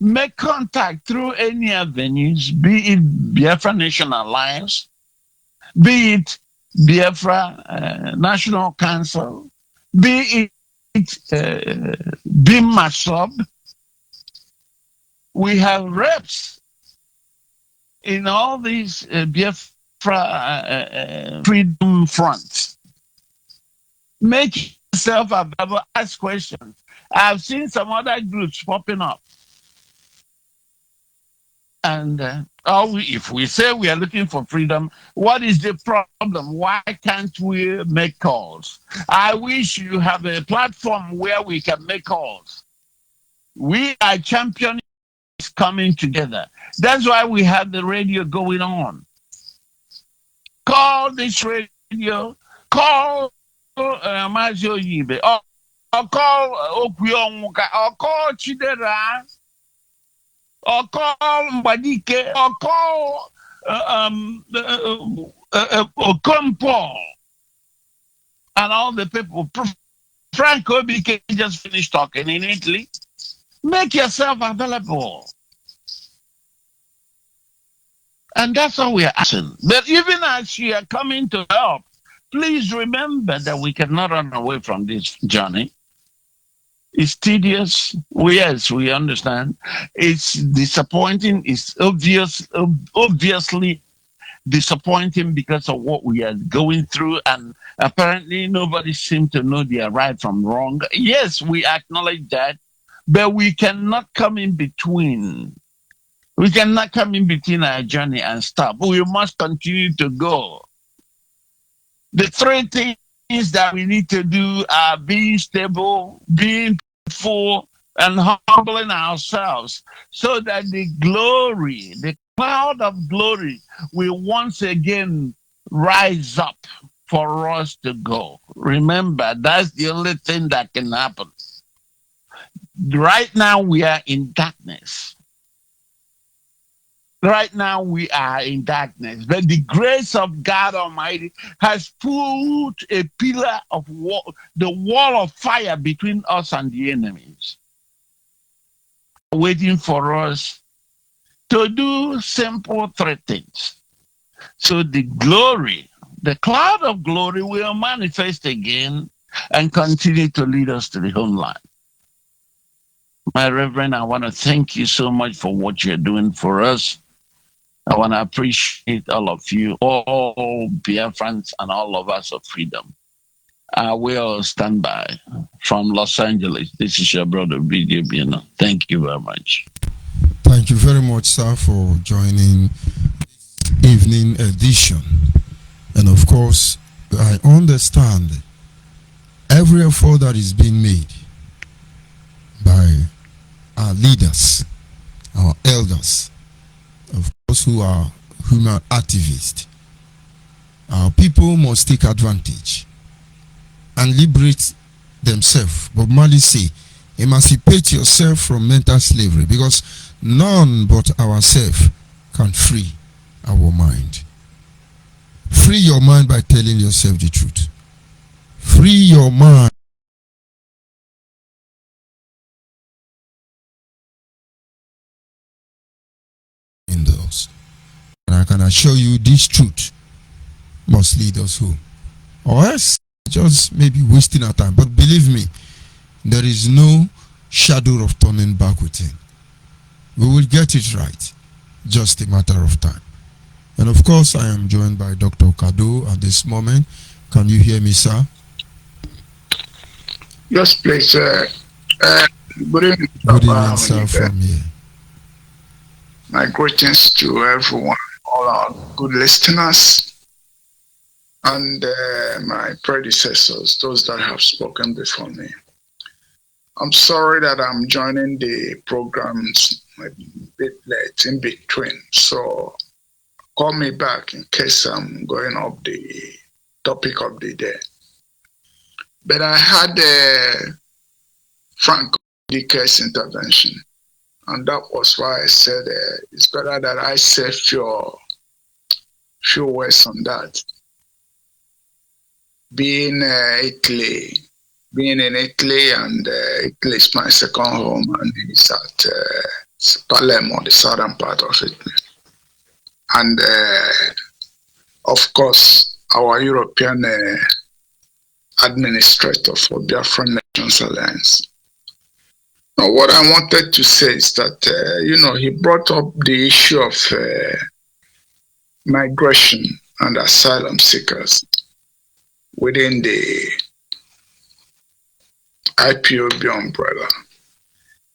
Make contact through any avenues, be it Biafra Nation Alliance, be it Biafra National Council, be it BIMA Sub. We have reps in all these Biafra freedom fronts. Make yourself available, ask questions. I've seen some other groups popping up. And if we say we are looking for freedom, what is the problem? Why can't we make calls? I wish you have a platform where we can make calls. We are championing coming together. That's why we have the radio going on. call this radio, call Mazi Onyibe, or call Okwionwuka, or call Chidera, or call Mbadike, or call Okompo, and all the people. Frank Obike just finished talking in Italy. Make yourself available. And that's all we are asking. But even as you are coming to help, please remember that we cannot run away from this journey. It's tedious. Yes, we understand. It's disappointing. It's obviously disappointing because of what we are going through, and apparently nobody seems to know their right from wrong. Yes, we acknowledge that, but we cannot come in between. We cannot come in between our journey and stop. We must continue to go. The three things that we need to do are being stable, being full, and humbling ourselves, so that the glory, the cloud of glory, will once again rise up for us to go. Remember, that's the only thing that can happen. Right now, we are in darkness. Right now, we are in darkness. But the grace of God Almighty has put a pillar of wall, the wall of fire between us and the enemies, waiting for us to do simple three things. So the glory, the cloud of glory will manifest again and continue to lead us to the homeland. My Reverend, I want to thank you so much for what you're doing for us. I want to appreciate all of you, all Biafrans and all of us of freedom. I will stand by from Los Angeles. This is your brother, Video Bino. Thank you very much. Thank you very much, sir, for joining this evening edition. And of course, I understand every effort that is being made by our leaders, our elders, of course, who are human activists. Our people must take advantage and liberate themselves. But Mali say, emancipate yourself from mental slavery, because none but ourselves can free our mind. Free your mind by telling yourself the truth. Free your mind. Indoors. And I can assure you this truth must lead us home. Or else just maybe wasting our time. But believe me, there is no shadow of turning back within. We will get it right. Just a matter of time. And of course, I am joined by Dr. Kado at this moment. Can you hear me, sir? Yes, please. Good evening. Good evening, sir, from here. My greetings to everyone, all our good listeners, and my predecessors, those that have spoken before me. I'm sorry that I'm joining the programs a bit late in between, so call me back in case I'm going off the topic of the day. But I had Frank Dike's intervention, and that was why I said it's better that I say few words on that. Being in Italy, and Italy is my second home, and it's at Palermo, the southern part of Italy. And of course, our European administrator for Biafra Nations Alliance. Now, what I wanted to say is that, he brought up the issue of migration and asylum seekers within the IPOB umbrella.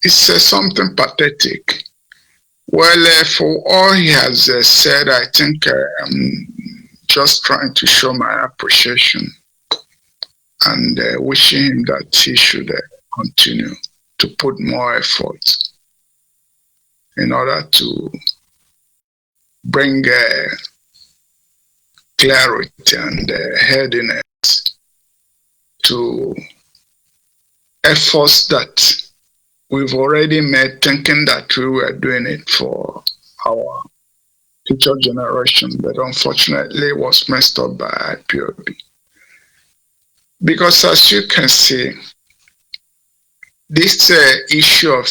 It's something pathetic. Well, for all he has said, I think I'm just trying to show my appreciation and wishing him that he should continue to put more effort in order to bring clarity and headiness to efforts that we've already made, thinking that we were doing it for our future generation, but unfortunately it was messed up by IPOB. Because as you can see, this issue of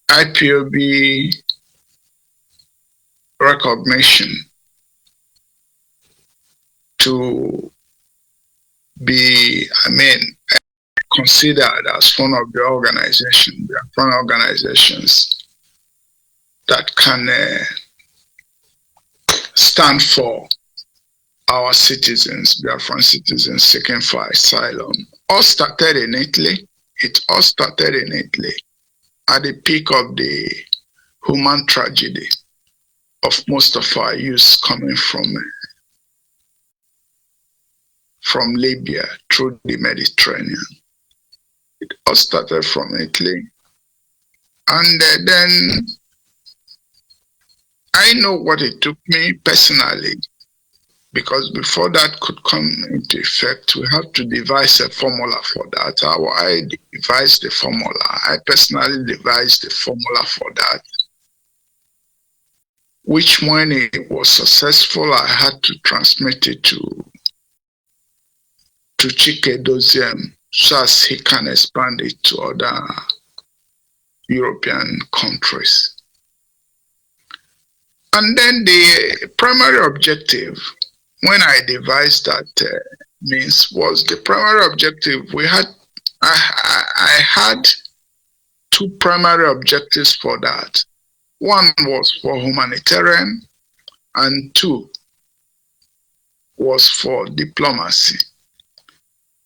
IPOB recognition to be, considered as one of the organizations that can stand for our citizens, Biafran citizens seeking for asylum. All started in Italy. It all started in Italy at the peak of the human tragedy of most of our youth coming from Libya through the Mediterranean. It all started from Italy. And then I know what it took me personally, because before that could come into effect, we have to devise a formula for that. I devised the formula. I personally devised the formula for that, which when it was successful, I had to transmit it to CHECKMATE so as he can expand it to other European countries. And then the primary objective, when I devised that means, was the primary objective. I had two primary objectives for that. One was for humanitarian, and two was for diplomacy.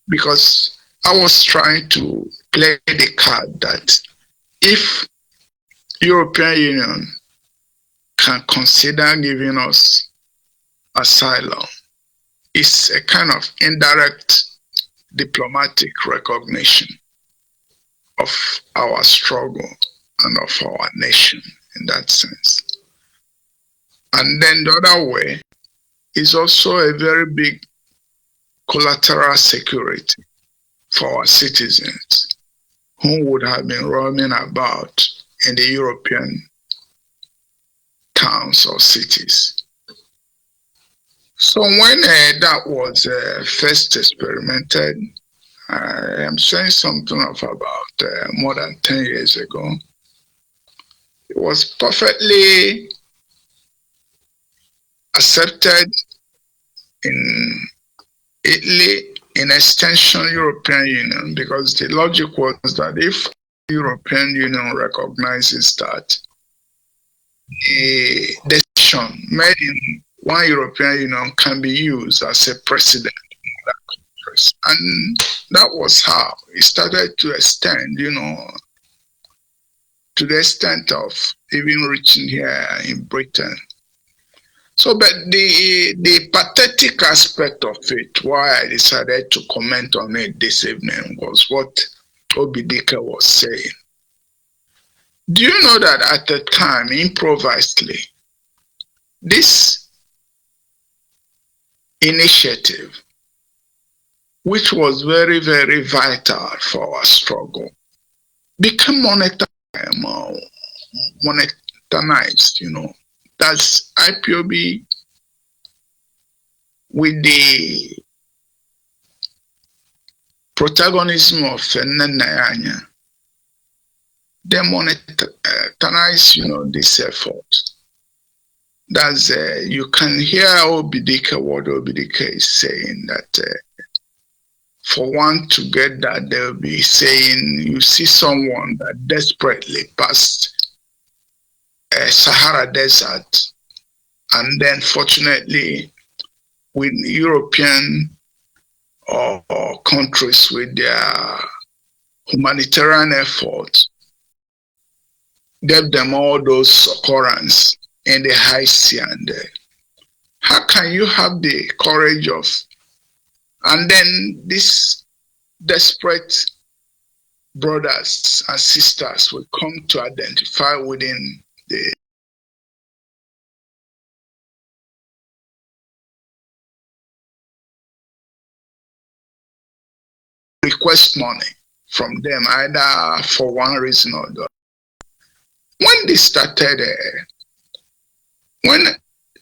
Because I was trying to play the card that if European Union can consider giving us asylum, it's a kind of indirect diplomatic recognition of our struggle and of our nation in that sense. And then the other way is also a very big collateral security for our citizens who would have been roaming about in the European towns or cities. So when that was first experimented, I am saying something of about more than 10 years ago, it was perfectly accepted in Italy, in extension European Union, because the logic was that if the European Union recognizes that a decision made in one European Union can be used as a precedent in other countries. And that was how it started to extend, to the extent of even reaching here in Britain. So, but the pathetic aspect of it, why I decided to comment on it this evening, was what Obidike was saying. Do you know that at the time, improvisedly, this initiative, which was very, very vital for our struggle, became monetized, That's IPOB with the protagonism of Nanyanya. They monetize, this effort. That's you can hear Obidike, what Obidike is saying, that for one to get that, they'll be saying, you see someone that desperately passed Sahara Desert, and then fortunately with European or countries with their humanitarian efforts, gave them all those succurrence in the high sea. And how can you have the courage of, and then these desperate brothers and sisters will come to identify within the request money from them, either for one reason or the other. When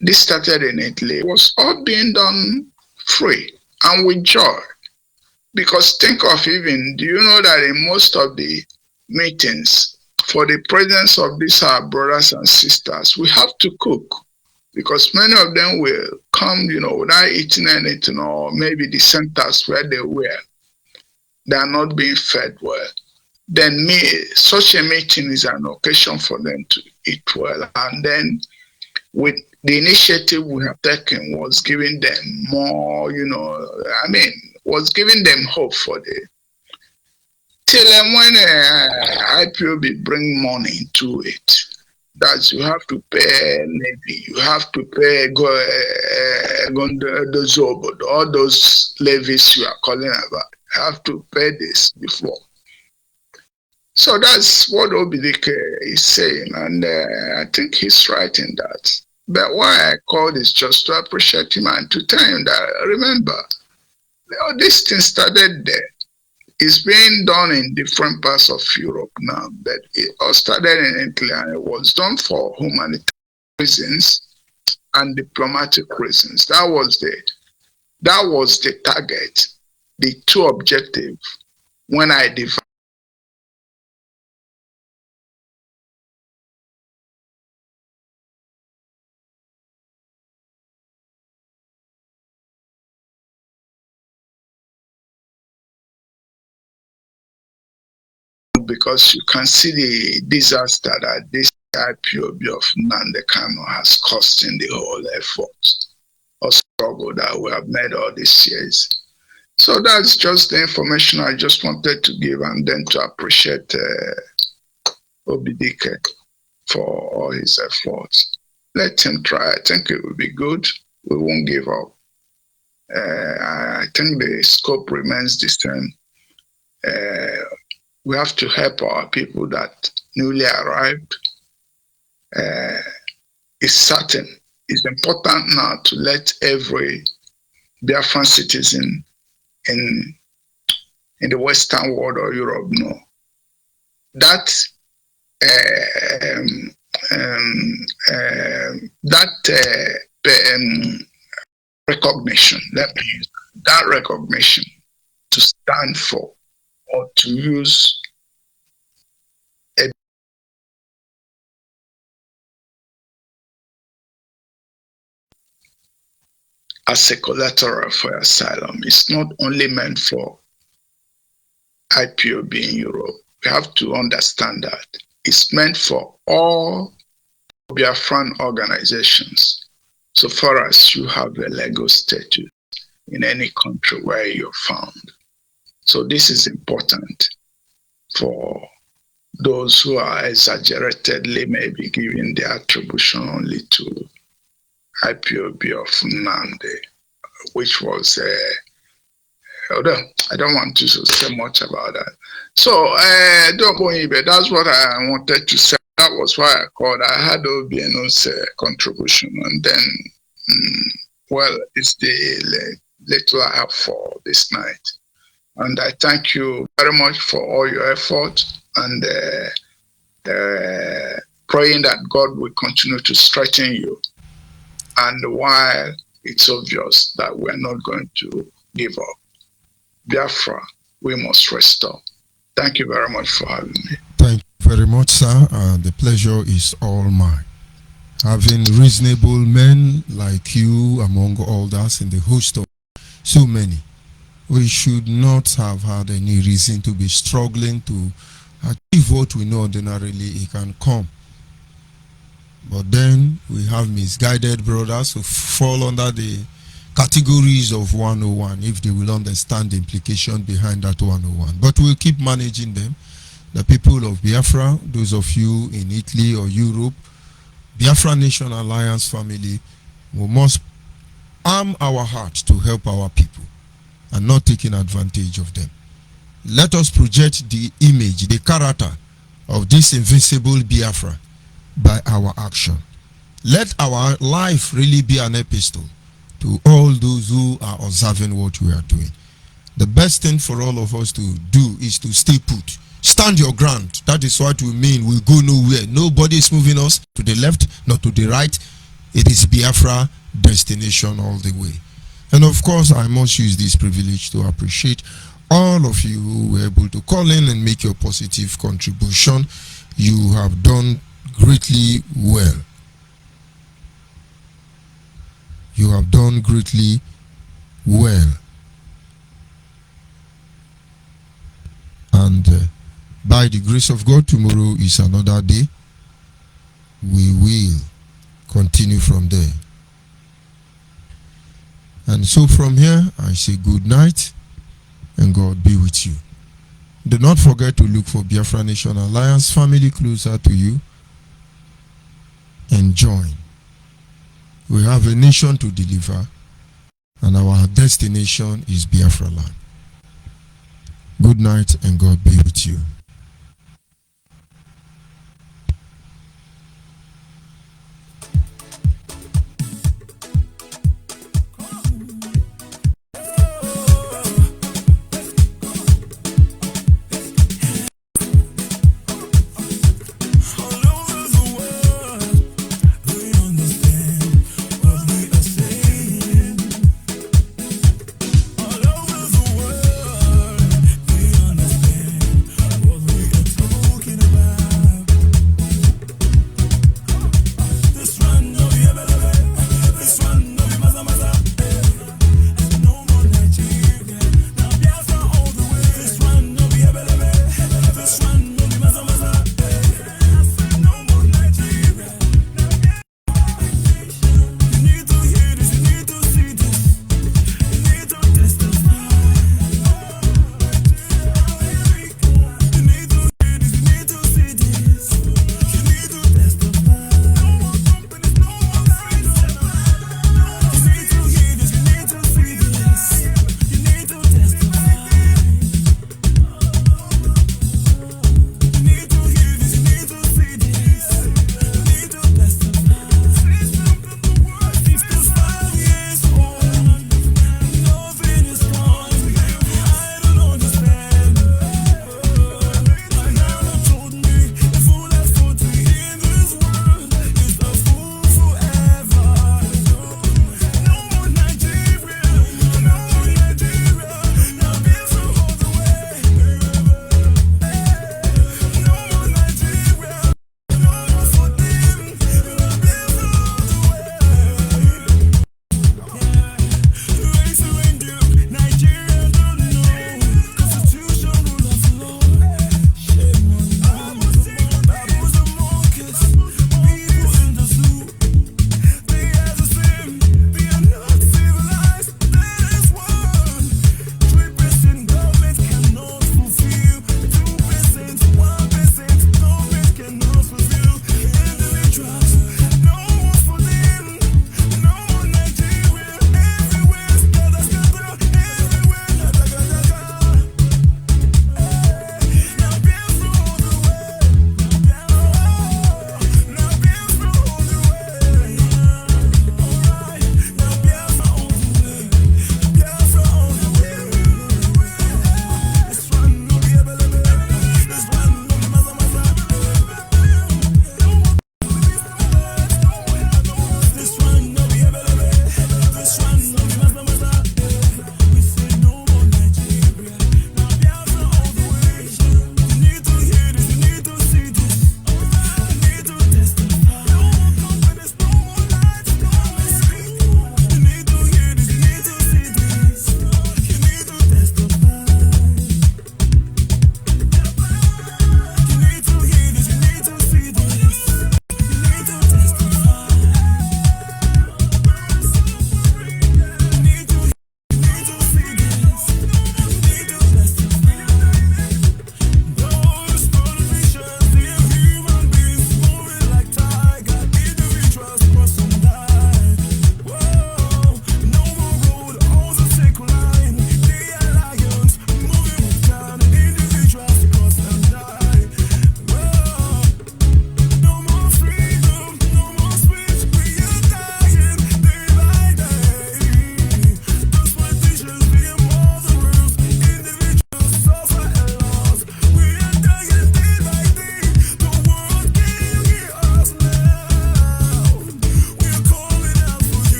this started in Italy, it was all being done free and with joy. Because think of even, do you know that in most of the meetings, for the presence of these our brothers and sisters, we have to cook. Because many of them will come, without eating anything, or maybe the centers where they were, they are not being fed well. Then such a meeting is an occasion for them to eat well. And then with the initiative we have taken was giving them more, was giving them hope for the till when IPOB bring money into it. That you have to pay levy, you have to pay all those levies you are calling about. You have to pay this before. So that's what Obidike is saying, and I think he's right in that. But why I called is just to appreciate him and to tell him that, remember, this thing started there. It's being done in different parts of Europe now, but it all started in Italy, and it was done for humanitarian reasons and diplomatic reasons. That was the target, the two objectives when I divided. Because you can see the disaster that this IPOB of Nnamdi Kanu has caused in the whole effort or struggle that we have made all these years. So that's just the information I just wanted to give, and then to appreciate Obidike for all his efforts. Let him try. I think it will be good. We won't give up. I think the scope remains the same. We have to help our people that newly arrived. It's certain. It's important now to let every Biafran citizen in the Western world or Europe know that recognition. That recognition to stand for or to use as a collateral for asylum. It's not only meant for IPOB in Europe. We have to understand that. It's meant for all Biafran organizations, so far as you have a legal status in any country where you're found. So this is important for those who are exaggeratedly maybe giving the attribution only to IPOB of Nnamdi, which was, although I don't want to say much about that. So, Onyibe, that's what I wanted to say. That was why I called. I had Obieno's contribution, and then, well, it's the little I have for this night. And I thank you very much for all your effort, and praying that God will continue to strengthen you. And while it's obvious that we're not going to give up, Biafra, we must restore. Thank you very much for having me. Thank you very much, sir. The pleasure is all mine. Having reasonable men like you among others in the host of so many, we should not have had any reason to be struggling to achieve what we know ordinarily it can come. But then we have misguided brothers who fall under the categories of 101, if they will understand the implication behind that 101. But we'll keep managing them. The people of Biafra, those of you in Italy or Europe, Biafra Nation Alliance family, we must arm our hearts to help our people and not taking advantage of them. Let us project the image, the character of this invincible Biafra by our action. Let our life really be an epistle to all those who are observing what we are doing. The best thing for all of us to do is to stay put. Stand your ground. That is what we mean. We go nowhere. Nobody is moving us to the left, not to the right. It is Biafra destination all the way. And of course, I must use this privilege to appreciate all of you who were able to call in and make your positive contribution. You have done greatly well. You have done greatly well. And by the grace of God, tomorrow is another day. We will continue from there. And so from here, I say good night and God be with you. Do not forget to look for Biafra Nation Alliance family closer to you and join. We have a nation to deliver and our destination is Biafra land. Good night and God be with you.